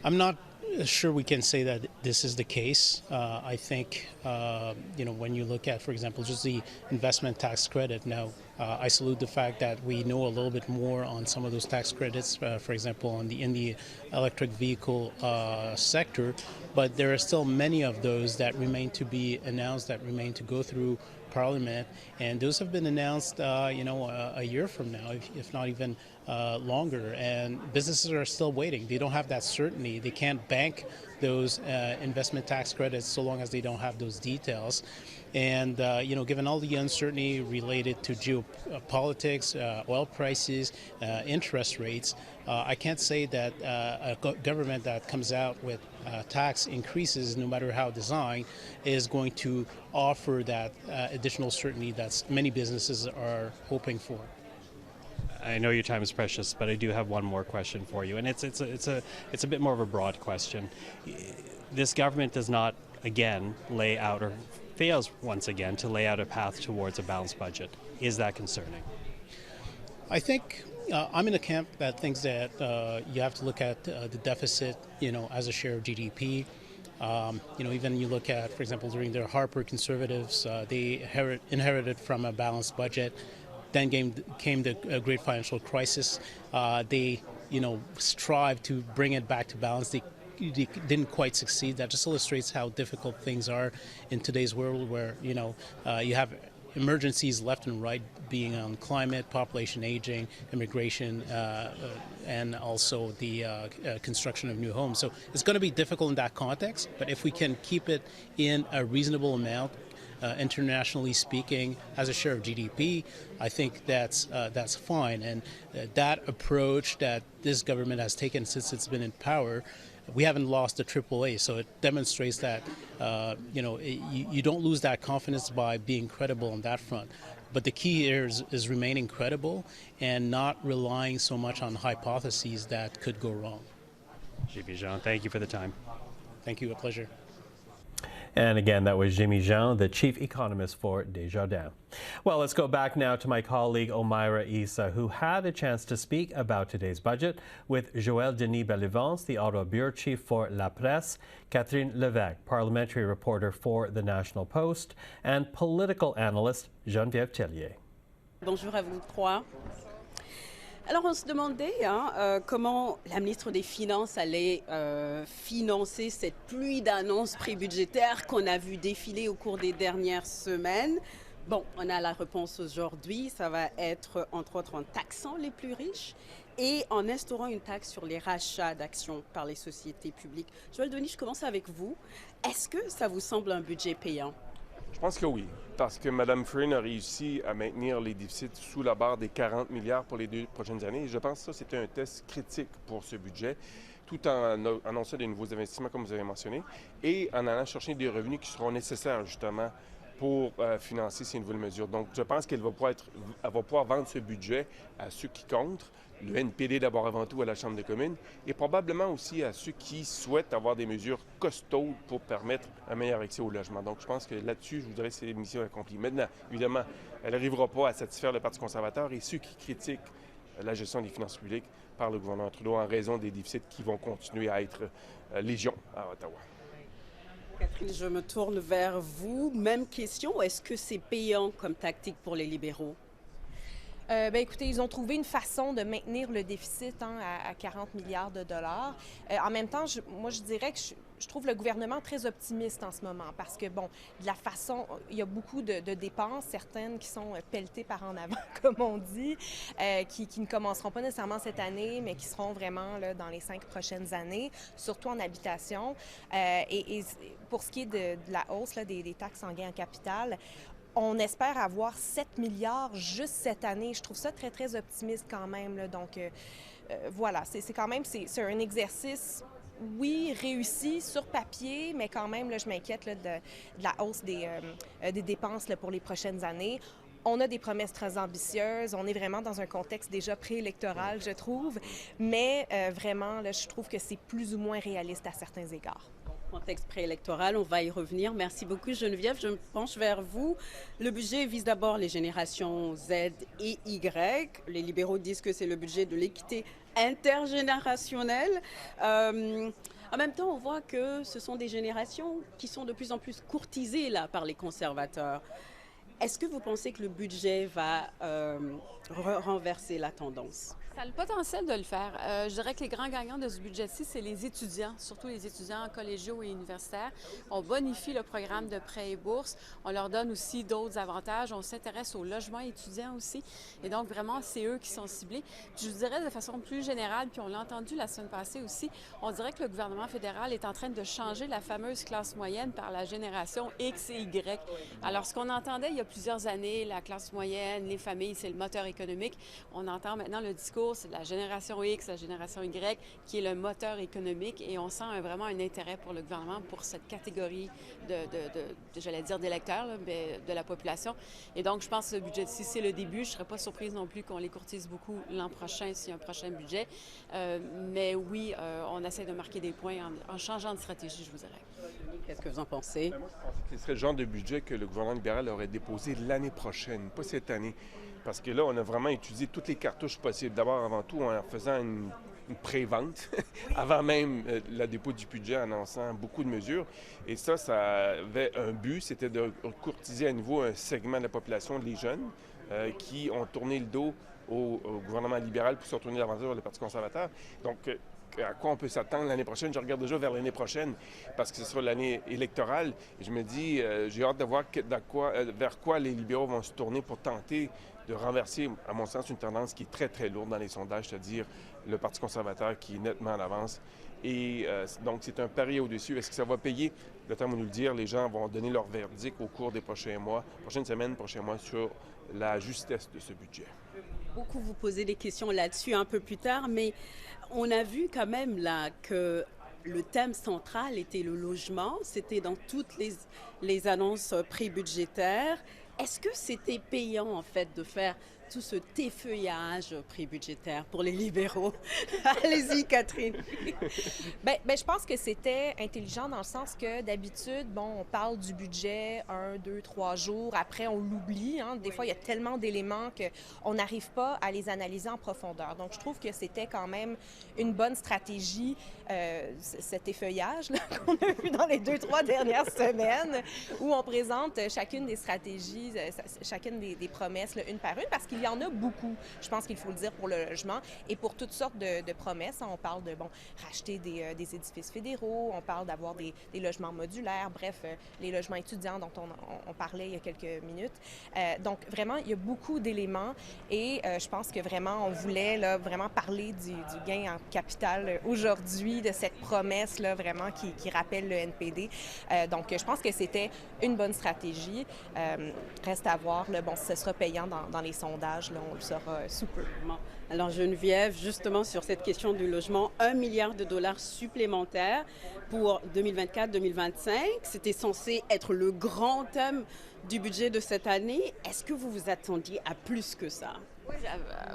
I'm not sure we can say that this is the case. I think, when you look at, for example, just the investment tax credit now, I salute the fact that we know a little bit more on some of those tax credits, for example, in the electric vehicle sector, but there are still many of those that remain to be announced, that remain to go through Parliament, and those have been announced, a year from now, if not even longer, and businesses are still waiting. They don't have that certainty. They can't bank those investment tax credits so long as they don't have those details. And, given all the uncertainty related to geopolitics, oil prices, interest rates, I can't say that a government that comes out with tax increases, no matter how designed, is going to offer that additional certainty that many businesses are hoping for. I know your time is precious, but I do have one more question for you, and it's a bit more of a broad question. This government does not, again, lay out, or fails once again to lay out a path towards a balanced budget. Is that concerning? I think I'm in a camp that thinks that you have to look at the deficit, as a share of GDP. Even you look at, for example, during the Harper Conservatives, they inherited from a balanced budget. Then came the great financial crisis. They, strived to bring it back to balance. They didn't quite succeed. That just illustrates how difficult things are in today's world, where you have emergencies left and right, being on climate, population aging, immigration, and also the construction of new homes. So it's going to be difficult in that context. But if we can keep it in a reasonable amount, internationally speaking, as a share of GDP, I think that's fine. And that approach that this government has taken since it's been in power, we haven't lost the AAA, so it demonstrates that you don't lose that confidence by being credible on that front. But the key here is remaining credible and not relying so much on hypotheses that could go wrong. Jimmy Jean, thank you for the time. Thank you, a pleasure. And again, that was Jimmy Jean, the chief economist for Desjardins. Well, let's go back now to my colleague Omaira Issa, who had a chance to speak about today's budget with Joël Denis Bellivance, the Ottawa bureau chief for La Presse, Catherine Levesque, parliamentary reporter for The National Post, and political analyst Geneviève Tellier. Bonjour à vous trois. Alors, on se demandait comment la ministre des Finances allait financer cette pluie d'annonces prébudgétaires qu'on a vu défiler au cours des dernières semaines. Bon, on a la réponse aujourd'hui. Ça va être, entre autres, en taxant les plus riches et en instaurant une taxe sur les rachats d'actions par les sociétés publiques. Joël Denis, je commence avec vous. Est-ce que ça vous semble un budget payant? Je pense que oui, parce que Mme Freeland a réussi à maintenir les déficits sous la barre des 40 milliards pour les 2 prochaines années. Et je pense que ça, c'était un test critique pour ce budget, tout en annonçant de nouveaux investissements, comme vous avez mentionné, et en allant chercher des revenus qui seront nécessaires, justement, pour financer ces nouvelles mesures. Donc, je pense qu'elle va pouvoir vendre ce budget à ceux qui comptent, le NPD d'abord avant tout à la Chambre des communes, et probablement aussi à ceux qui souhaitent avoir des mesures costaudes pour permettre un meilleur accès au logement. Donc, je pense que là-dessus, je vous dirais que c'est une mission accomplie. Maintenant, évidemment, elle n'arrivera pas à satisfaire le Parti conservateur et ceux qui critiquent la gestion des finances publiques par le gouvernement Trudeau en raison des déficits qui vont continuer à être légion à Ottawa. Catherine, je me tourne vers vous. Même question, est-ce que c'est payant comme tactique pour les libéraux? Écoutez, ils ont trouvé une façon de maintenir le déficit à 40 milliards de dollars. En même temps, moi, je dirais que je trouve le gouvernement très optimiste en ce moment parce que, bon, de la façon, il y a beaucoup de dépenses, certaines qui sont pelletées par en avant, comme on dit, qui ne commenceront pas nécessairement cette année, mais qui seront vraiment là, dans les 5 prochaines années, surtout en habitation. Et pour ce qui est de la hausse là, des taxes en gain en capital, on espère avoir 7 milliards juste cette année. Je trouve ça très, très optimiste quand même. Là. Donc, voilà, c'est quand même c'est un exercice, oui, réussi sur papier, mais quand même, là, je m'inquiète là, de la hausse des dépenses là, pour les prochaines années. On a des promesses très ambitieuses. On est vraiment dans un contexte déjà préélectoral, je trouve. Mais vraiment, là, je trouve que c'est plus ou moins réaliste à certains égards. Contexte préélectoral, on va y revenir. Merci beaucoup, Geneviève. Je me penche vers vous. Le budget vise d'abord les générations Z et Y. Les libéraux disent que c'est le budget de l'équité intergénérationnelle. En même temps, on voit que ce sont des générations qui sont de plus en plus courtisées là, par les conservateurs. Est-ce que vous pensez que le budget va renverser la tendance? Ça a le potentiel de le faire. Je dirais que les grands gagnants de ce budget-ci, c'est les étudiants, surtout les étudiants collégiaux et universitaires. On bonifie le programme de prêts et bourses. On leur donne aussi d'autres avantages. On s'intéresse au logement étudiant aussi. Et donc, vraiment, c'est eux qui sont ciblés. Puis, je vous dirais de façon plus générale, puis on l'a entendu la semaine passée aussi, on dirait que le gouvernement fédéral est en train de changer la fameuse classe moyenne par la génération X et Y. Alors, ce qu'on entendait il y a plusieurs années, la classe moyenne, les familles, c'est le moteur économique. On entend maintenant le discours, c'est la génération X, la génération Y, qui est le moteur économique. Et on sent vraiment un intérêt pour le gouvernement pour cette catégorie j'allais dire d'électeurs, mais de la population. Et donc, je pense que ce budget-ci, c'est le début. Je ne serais pas surprise non plus qu'on les courtise beaucoup l'an prochain s'il y a un prochain budget. Mais oui, on essaie de marquer des points en changeant de stratégie, je vous dirais. Qu'est-ce que vous en pensez? Moi, je pensais que ce serait le genre de budget que le gouvernement libéral aurait déposé l'année prochaine, pas cette année. Parce que là, on a vraiment étudié toutes les cartouches possibles. D'abord, avant tout, en faisant une pré-vente, avant même le dépôt du budget, annonçant beaucoup de mesures. Et ça avait un but, c'était de courtiser à nouveau un segment de la population, les jeunes, qui ont tourné le dos au gouvernement libéral pour se retourner davantage vers le Parti conservateur. Donc, à quoi on peut s'attendre l'année prochaine? Je regarde déjà vers l'année prochaine parce que ce sera l'année électorale. Et je me dis, j'ai hâte de voir vers quoi les libéraux vont se tourner pour tenter de renverser, à mon sens, une tendance qui est très, très lourde dans les sondages, c'est-à-dire le Parti conservateur qui est nettement en avance. Et donc, c'est un pari au-dessus. Est-ce que ça va payer? Le temps va nous le dire. Les gens vont donner leur verdict au cours des prochaines semaines, prochains mois, sur la justesse de ce budget. Beaucoup vous posez des questions là-dessus un peu plus tard, mais on a vu quand même là que le thème central était le logement. C'était dans toutes les annonces pré-budgétaires. Est-ce que c'était payant, en fait, de faire tout ce effeuillage pré-budgétaire pour les libéraux? Allez-y, Catherine. Bien, je pense que c'était intelligent dans le sens que d'habitude, on parle du budget 1, 2, 3 jours. Après, on l'oublie. Hein. Des fois, il y a tellement d'éléments qu'on n'arrive pas à les analyser en profondeur. Donc, je trouve que c'était quand même une bonne stratégie, cet effeuillage là, qu'on a vu dans les 2-3 dernières semaines, où on présente chacune des stratégies, chacune des promesses, là, une par une, parce qu'il y en a beaucoup, je pense qu'il faut le dire, pour le logement et pour toutes sortes de promesses. On parle de, racheter des édifices fédéraux, on parle d'avoir des logements modulaires, bref, les logements étudiants dont on parlait il y a quelques minutes. Donc, vraiment, il y a beaucoup d'éléments et je pense que vraiment, on voulait là, vraiment parler du gain en capital aujourd'hui, de cette promesse-là, vraiment, qui rappelle le NPD. Donc, je pense que c'était une bonne stratégie. Reste à voir, là, ce sera payant dans les sondages, là, on le saura sous peu. Alors Geneviève, justement sur cette question du logement, 1 milliard de dollars supplémentaires pour 2024-2025. C'était censé être le grand thème du budget de cette année. Est-ce que vous vous attendiez à plus que ça? Oui,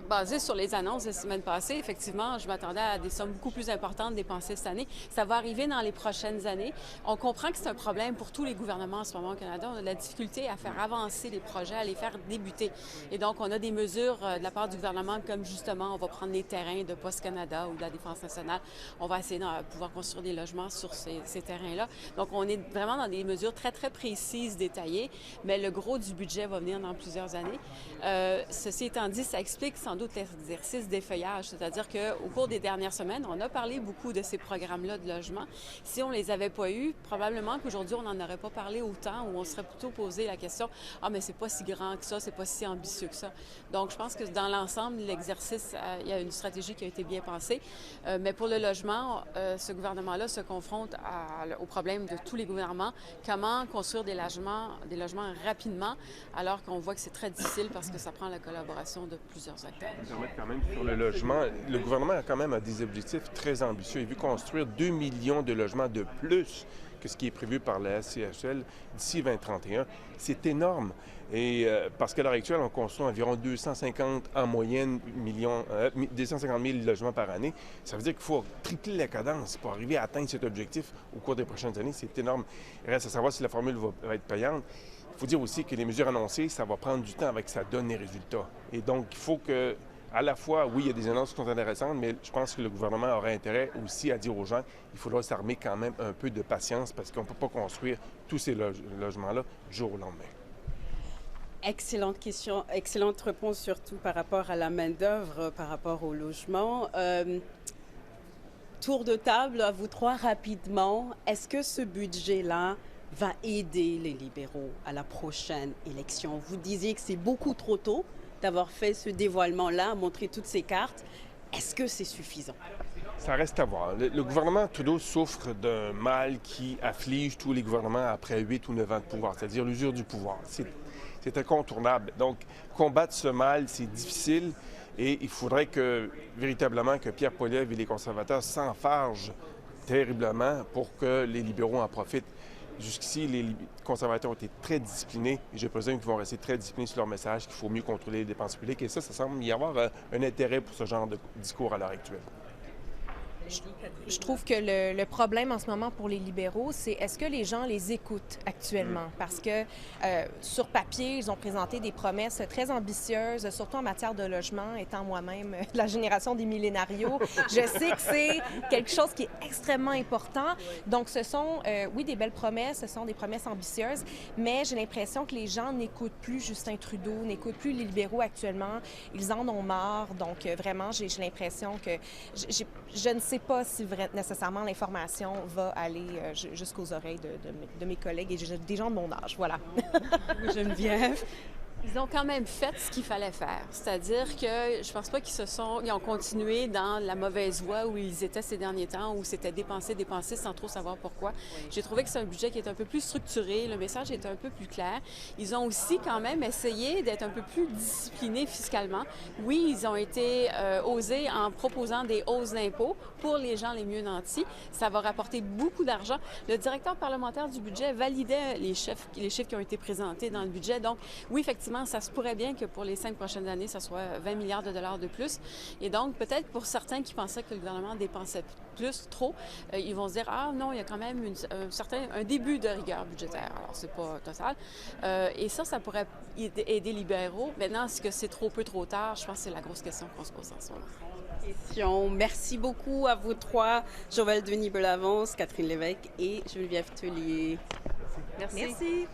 basé sur les annonces de la semaine passée, effectivement, je m'attendais à des sommes beaucoup plus importantes dépensées cette année. Ça va arriver dans les prochaines années. On comprend que c'est un problème pour tous les gouvernements en ce moment au Canada. On a de la difficulté à faire avancer les projets, à les faire débuter. Et donc, on a des mesures de la part du gouvernement comme justement, on va prendre les terrains de Post Canada ou de la Défense nationale. On va essayer de pouvoir construire des logements sur ces terrains-là. Donc, on est vraiment dans des mesures très, très précises, détaillées, mais le gros du budget va venir dans plusieurs années. Ceci étant dit, ça explique sans doute l'exercice d'effeuillage, c'est-à-dire qu'au cours des dernières semaines, on a parlé beaucoup de ces programmes-là de logement. Si on ne les avait pas eus, probablement qu'aujourd'hui, on n'en aurait pas parlé autant, ou on serait plutôt posé la question « Ah, mais c'est pas si grand que ça, c'est pas si ambitieux que ça. » Donc, je pense que dans l'ensemble, l'exercice, il y a une stratégie qui a été bien pensée. Mais pour le logement, ce gouvernement-là se confronte au problème de tous les gouvernements. Comment construire des logements rapidement, alors qu'on voit que c'est très difficile parce que ça prend la collaboration de plusieurs acteurs. Quand même sur le logement, le gouvernement a quand même des objectifs très ambitieux. Il veut construire 2 millions de logements de plus que que ce qui est prévu par la SCHL d'ici 2031. C'est énorme. Et parce qu'à l'heure actuelle, on construit environ 250 en moyenne 250 000 logements par année. Ça veut dire qu'il faut tripler la cadence pour arriver à atteindre cet objectif au cours des prochaines années. C'est énorme. Il reste à savoir si la formule va être payante. Il faut dire aussi que les mesures annoncées, ça va prendre du temps avec que ça donne les résultats. Et donc, il faut que, à la fois, oui, il y a des annonces qui sont intéressantes, mais je pense que le gouvernement aurait intérêt aussi à dire aux gens qu'il faudra s'armer quand même un peu de patience parce qu'on ne peut pas construire tous ces logements-là du jour au lendemain. Excellente question, excellente réponse surtout par rapport à la main-d'œuvre, par rapport au logement. Tour de table à vous trois rapidement. Est-ce que ce budget-là va aider les libéraux à la prochaine élection? Vous disiez que c'est beaucoup trop tôt d'avoir fait ce dévoilement-là, montrer toutes ces cartes. Est-ce que c'est suffisant? Ça reste à voir. Le gouvernement Trudeau souffre d'un mal qui afflige tous les gouvernements après 8 ou 9 ans de pouvoir, c'est-à-dire l'usure du pouvoir. C'est incontournable. Donc, combattre ce mal, c'est difficile et il faudrait que, véritablement, que Pierre Poilievre et les conservateurs s'enfargent terriblement pour que les libéraux en profitent. Jusqu'ici, les conservateurs ont été très disciplinés et je présume qu'ils vont rester très disciplinés sur leur message qu'il faut mieux contrôler les dépenses publiques et ça semble y avoir un intérêt pour ce genre de discours à l'heure actuelle. Je trouve que le problème en ce moment pour les libéraux, c'est est-ce que les gens les écoutent actuellement? Parce que sur papier, ils ont présenté des promesses très ambitieuses, surtout en matière de logement, étant moi-même de la génération des millénarios. Je sais que c'est quelque chose qui est extrêmement important. Donc, ce sont, oui, des belles promesses, ce sont des promesses ambitieuses, mais j'ai l'impression que les gens n'écoutent plus Justin Trudeau, n'écoutent plus les libéraux actuellement. Ils en ont marre. Donc, vraiment, j'ai l'impression que je ne sais pas si nécessairement l'information va aller jusqu'aux oreilles de mes collègues et des gens de mon âge. Voilà. Geneviève? Ils ont quand même fait ce qu'il fallait faire. C'est-à-dire que je pense pas ils ont continué dans la mauvaise voie où ils étaient ces derniers temps, où c'était dépenser sans trop savoir pourquoi. J'ai trouvé que c'est un budget qui est un peu plus structuré, le message est un peu plus clair. Ils ont aussi quand même essayé d'être un peu plus disciplinés fiscalement. Oui, ils ont été osés en proposant des hausses d'impôts pour les gens les mieux nantis. Ça va rapporter beaucoup d'argent. Le directeur parlementaire du budget validait les chiffres qui ont été présentés dans le budget. Donc, oui, effectivement, ça se pourrait bien que pour les 5 prochaines années, ça soit 20 milliards de dollars de plus. Et donc, peut-être pour certains qui pensaient que le gouvernement dépensait trop, ils vont se dire, ah non, il y a quand même un début de rigueur budgétaire. Alors, c'est pas total. Et ça pourrait aider les libéraux. Maintenant, est-ce que c'est trop peu, trop tard? Je pense que c'est la grosse question qu'on se pose en ce moment. Merci beaucoup à vous trois, Joël Denis-Bellavance, Catherine Lévesque et Geneviève Tellier. Merci.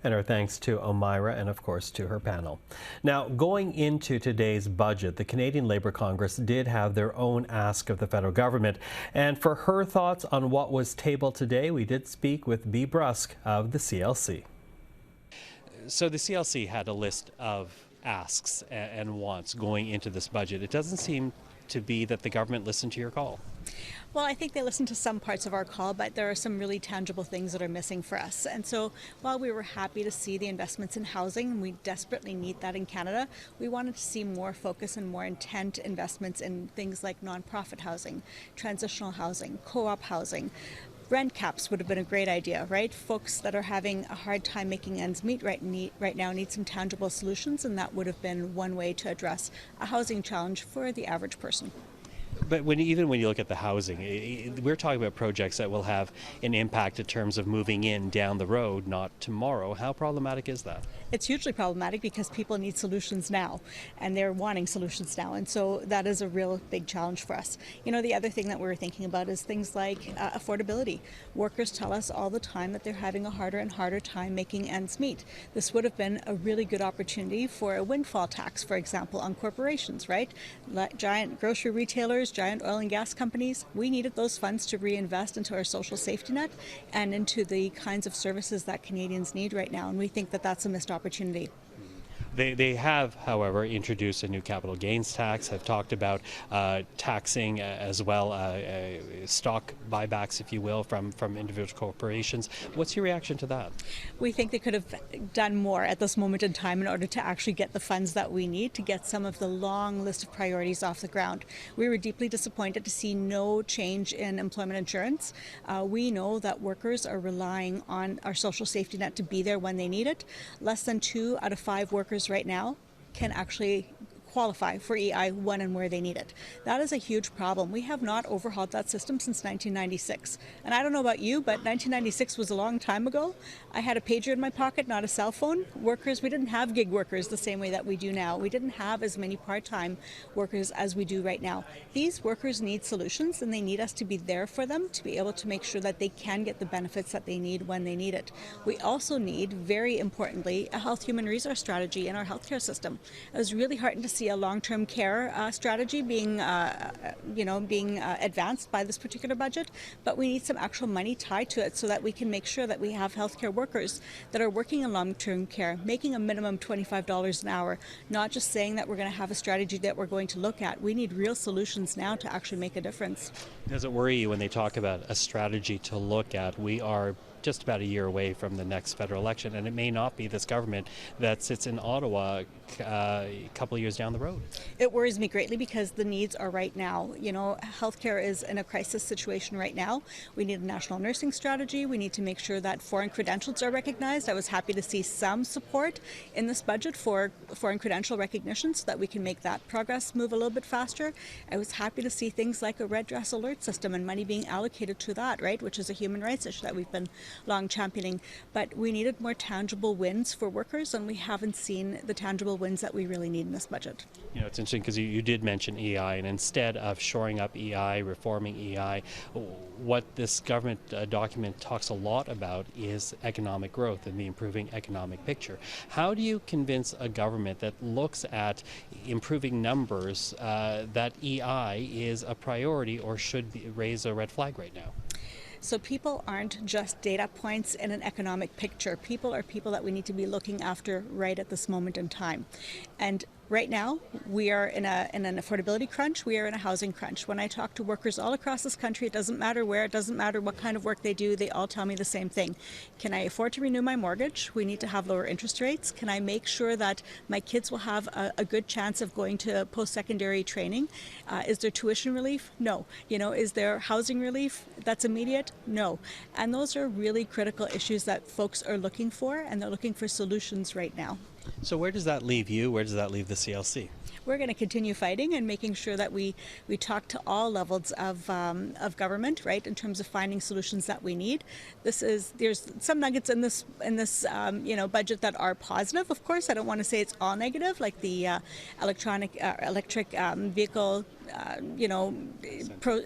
And our thanks to Omira and, of course, to her panel. Now, going into today's budget, the Canadian Labour Congress did have their own ask of the federal government. And for her thoughts on what was tabled today, we did speak with Bea Brusk of the CLC. So the CLC had a list of asks and wants going into this budget. It doesn't seem to be that the government listened to your call. Well, I think they listened to some parts of our call, but there are some really tangible things that are missing for us. And so while we were happy to see the investments in housing, and we desperately need that in Canada, we wanted to see more focus and more intent investments in things like nonprofit housing, transitional housing, co-op housing. Rent caps would have been a great idea, right? Folks that are having a hard time making ends meet right now need some tangible solutions, and that would have been one way to address a housing challenge for the average person. But even when you look at the housing, we're talking about projects that will have an impact in terms of moving in down the road, not tomorrow. How problematic is that? It's hugely problematic because people need solutions now, and they're wanting solutions now, and so that is a real big challenge for us. You know, the other thing that we're thinking about is things like affordability. Workers tell us all the time that they're having a harder and harder time making ends meet. This would have been a really good opportunity for a windfall tax, for example, on corporations, right? Giant grocery retailers, giant oil and gas companies, we needed those funds to reinvest into our social safety net and into the kinds of services that Canadians need right now, and we think that that's a missed opportunity. They have, however, introduced a new capital gains tax, have talked about taxing as well, stock buybacks, if you will, from individual corporations. What's your reaction to that? We think they could have done more at this moment in time in order to actually get the funds that we need to get some of the long list of priorities off the ground. We were deeply disappointed to see no change in employment insurance. We know that workers are relying on our social safety net to be there when they need it. Less than 2 out of 5 workers right now can actually qualify for EI when and where they need it. That is a huge problem. We have not overhauled that system since 1996. And I don't know about you, but 1996 was a long time ago. I had a pager in my pocket, not a cell phone. Workers, we didn't have gig workers the same way that we do now. We didn't have as many part-time workers as we do right now. These workers need solutions, and they need us to be there for them, to be able to make sure that they can get the benefits that they need when they need it. We also need, very importantly, a health human resource strategy in our healthcare system. It was really heartened to see a long-term care strategy being advanced by this particular budget, but we need some actual money tied to it so that we can make sure that we have healthcare workers that are working in long-term care, making a minimum $25 an hour, not just saying that we're going to have a strategy that we're going to look at. We need real solutions now to actually make a difference. Does it worry you when they talk about a strategy to look at? We are just about a year away from the next federal election, and it may not be this government that sits in Ottawa a couple of years down the road. It worries me greatly because the needs are right now. You know, healthcare is in a crisis situation right now. We need a national nursing strategy. We need to make sure that foreign credentials are recognized. I was happy to see some support in this budget for foreign credential recognition so that we can make that progress move a little bit faster. I was happy to see things like a red dress alert system and money being allocated to that, right, which is a human rights issue that we've been long championing. But we needed more tangible wins for workers, and we haven't seen the tangible wins that we really need in this budget. You know, it's interesting because you did mention EI, and instead of shoring up EI, reforming EI, what this government document talks a lot about is economic growth and the improving economic picture. How do you convince a government that looks at improving numbers that EI is a priority or should raise a red flag right now? So people aren't just data points in an economic picture. People are people that we need to be looking after right at this moment in time. And right now, we are in an affordability crunch. We are in a housing crunch. When I talk to workers all across this country, it doesn't matter where, it doesn't matter what kind of work they do, they all tell me the same thing. Can I afford to renew my mortgage? We need to have lower interest rates. Can I make sure that my kids will have a good chance of going to post-secondary training? Is there tuition relief? No. You know, is there housing relief that's immediate? No. And those are really critical issues that folks are looking for, and they're looking for solutions right now. So where does that leave you? Where does that leave the CLC? We're going to continue fighting and making sure that we talk to all levels of government, right, in terms of finding solutions that we need. There's some nuggets in this budget that are positive. Of course, I don't want to say it's all negative, like the electric vehicle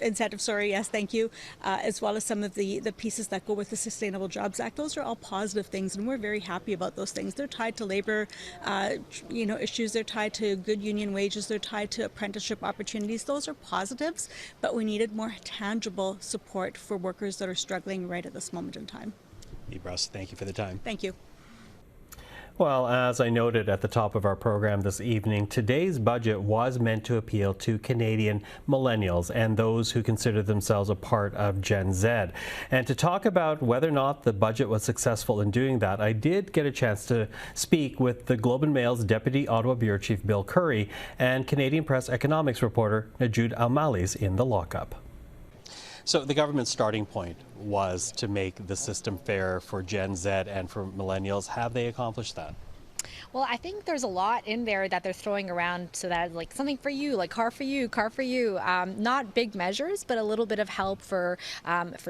incentive, yes, thank you, as well as some of the pieces that go with the Sustainable Jobs Act. Those are all positive things, and we're very happy about those things. They're tied to labor, issues. They're tied to good union wages. They're tied to apprenticeship opportunities. Those are positives, but we needed more tangible support for workers that are struggling right at this moment in time. Bruce, thank you for the time. Thank you. Well, as I noted at the top of our program this evening, today's budget was meant to appeal to Canadian millennials and those who consider themselves a part of Gen Z. And to talk about whether or not the budget was successful in doing that, I did get a chance to speak with the Globe and Mail's Deputy Ottawa Bureau Chief Bill Curry and Canadian Press economics reporter Najoud Almalis in the lockup. So the government's starting point was to make the system fair for Gen Z and for millennials. Have they accomplished that? Well, I think there's a lot in there that they're throwing around so that like something for you, like car for you. Not big measures, but a little bit of help for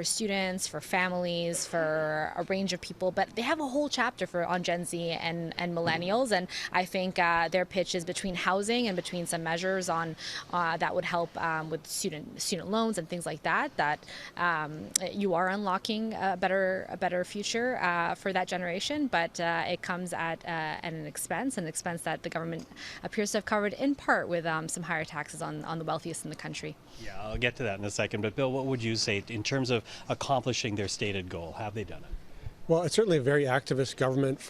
students, for families, for a range of people. But they have a whole chapter on Gen Z and millennials, and I think their pitch is between housing and between some measures on that would help with student loans and things like that. That you are unlocking a better future for that generation, but it comes at an expense that the government appears to have covered in part with some higher taxes on the wealthiest in the country. Yeah, I'll get to that in a second. But Bill, what would you say in terms of accomplishing their stated goal? Have they done it? Well, it's certainly a very activist government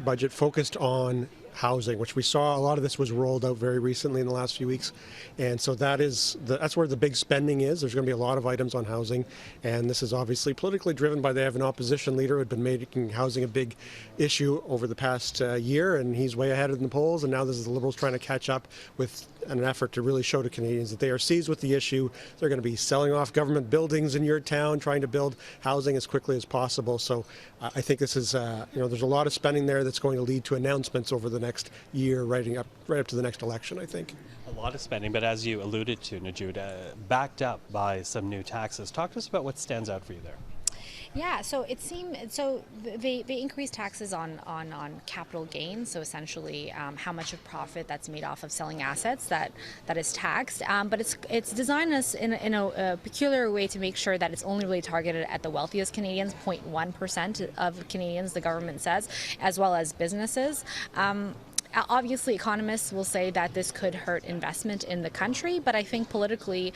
budget focused on housing, which we saw a lot of this was rolled out very recently in the last few weeks. And so that's where the big spending is. There's going to be a lot of items on housing. And this is obviously politically driven by they have an opposition leader who had been making housing a big issue over the past year, and he's way ahead in the polls. And now this is the Liberals trying to catch up with an effort to really show to Canadians that they are seized with the issue. They're going to be selling off government buildings in your town, trying to build housing as quickly as possible. So I think this is, there's a lot of spending there that's going to lead to announcements over the next year, right up to the next election, I think. A lot of spending, but as you alluded to, Najud, backed up by some new taxes. Talk to us about what stands out for you there. Yeah, so they increased taxes on capital gains, so essentially how much of profit that's made off of selling assets that is taxed. But it's designed in a peculiar way to make sure that it's only really targeted at the wealthiest Canadians, 0.1% of Canadians, the government says, as well as businesses. Obviously, economists will say that this could hurt investment in the country, but I think politically,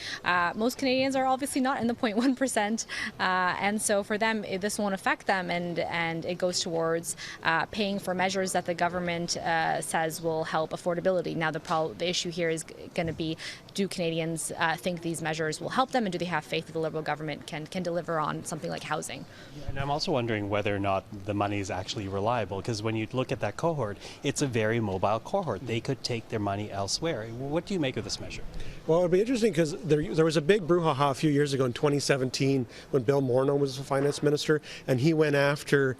most Canadians are obviously not in the 0.1%, and so for them, this won't affect them, and it goes towards paying for measures that the government says will help affordability. Now, the issue here is going to be, do Canadians think these measures will help them, and do they have faith that the Liberal government can deliver on something like housing? And I'm also wondering whether or not the money is actually reliable, because when you look at that cohort, it's a very mobile cohort. They could take their money elsewhere. What do you make of this measure? Well, it'll be interesting because there was a big brouhaha a few years ago in 2017 when Bill Morneau was the finance minister, and he went after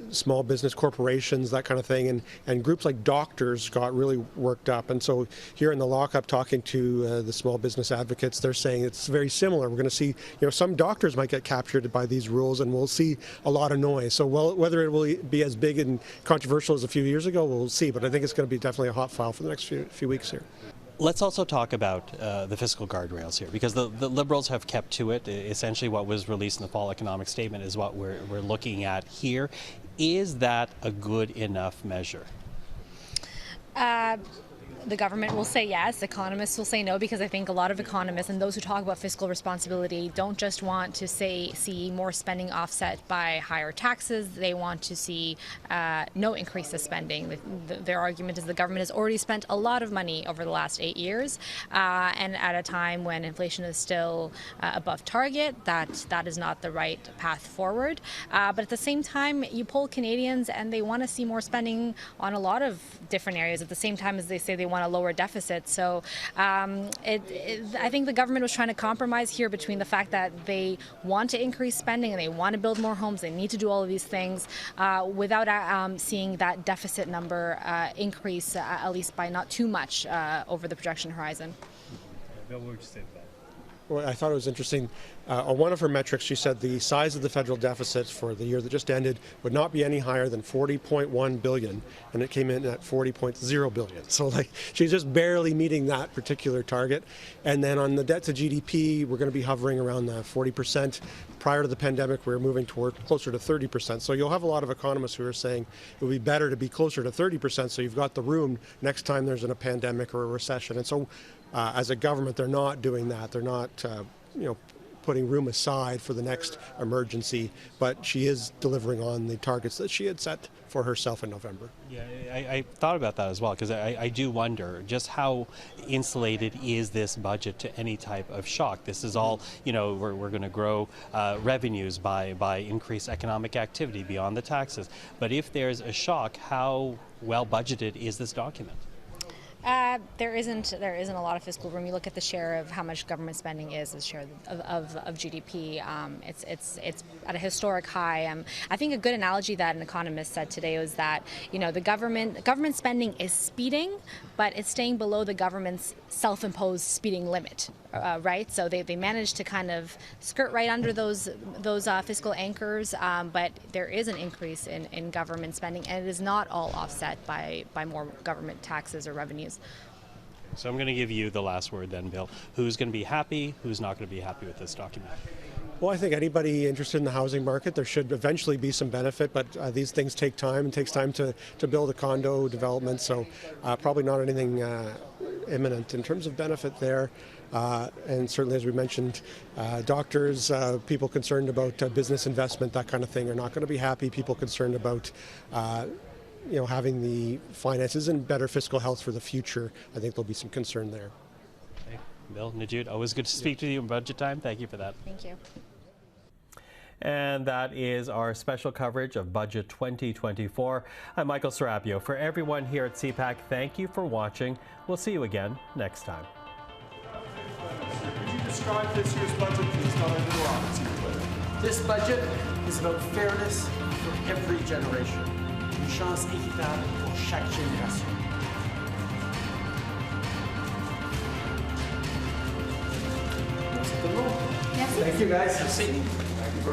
small business corporations, that kind of thing, and groups like doctors got really worked up. And so here in the lockup, talking to the small business advocates, they're saying it's very similar. We're going to see, some doctors might get captured by these rules, and we'll see a lot of noise. So whether it will be as big and controversial as a few years ago, we'll see. But I think it's going to be definitely a hot file for the next few weeks here. Let's also talk about the fiscal guardrails here, because the Liberals have kept to it. Essentially what was released in the fall economic statement is what we're looking at here. Is that a good enough measure? The government will say yes, economists will say no, because I think a lot of economists and those who talk about fiscal responsibility don't just want to see more spending offset by higher taxes. They want to see no increase of spending. Their argument is the government has already spent a lot of money over the last 8 years, and at a time when inflation is still above target, that is not the right path forward. But at the same time, you poll Canadians and they want to see more spending on a lot of different areas at the same time as they say they want a lower deficit. So I think the government was trying to compromise here between the fact that they want to increase spending and they want to build more homes, they need to do all of these things without seeing that deficit number increase, at least by not too much over the projection horizon. Bill, what would you say to that? Well, I thought it was interesting. On one of her metrics, she said the size of the federal deficit for the year that just ended would not be any higher than $40.1 billion, and it came in at $40.0 billion. So, she's just barely meeting that particular target. And then on the debt to GDP, we're going to be hovering around the 40%. Prior to the pandemic, we were moving toward closer to 30%. So you'll have a lot of economists who are saying it would be better to be closer to 30%, so you've got the room next time there's a pandemic or a recession. And so as a government, they're not doing that. They're not, putting room aside for the next emergency, but she is delivering on the targets that she had set for herself in November. Yeah, I thought about that as well, because I do wonder just how insulated is this budget to any type of shock. This is all, we're going to grow revenues by increased economic activity beyond the taxes. But if there's a shock, how well budgeted is this document? There isn't a lot of fiscal room. You look at the share of how much government spending is as share of GDP. It's at a historic high. I think a good analogy that an economist said today was that the government spending is speeding, but it's staying below the government's self-imposed speeding limit, right? So they managed to kind of skirt right under those fiscal anchors, but there is an increase in government spending, and it is not all offset by more government taxes or revenues. So I'm going to give you the last word then, Bill. Who's going to be happy? Who's not going to be happy with this document? Well, I think anybody interested in the housing market, there should eventually be some benefit, but these things take time. It takes time to build a condo development, so probably not anything imminent in terms of benefit there. And certainly, as we mentioned, doctors, people concerned about business investment, that kind of thing, are not going to be happy. People concerned about having the finances and better fiscal health for the future, I think there'll be some concern there. Okay. Bill, Najud, always good to speak to you in budget time. Thank you for that. Thank you. And that is our special coverage of Budget 2024. I'm Michael Serapio. For everyone here at CPAC, thank you for watching. We'll see you again next time. Could you describe this year's budget, please? This budget is about fairness for every generation. Une chance équitable pour chaque génération. Merci tout le monde. Merci. Thank you guys. Merci.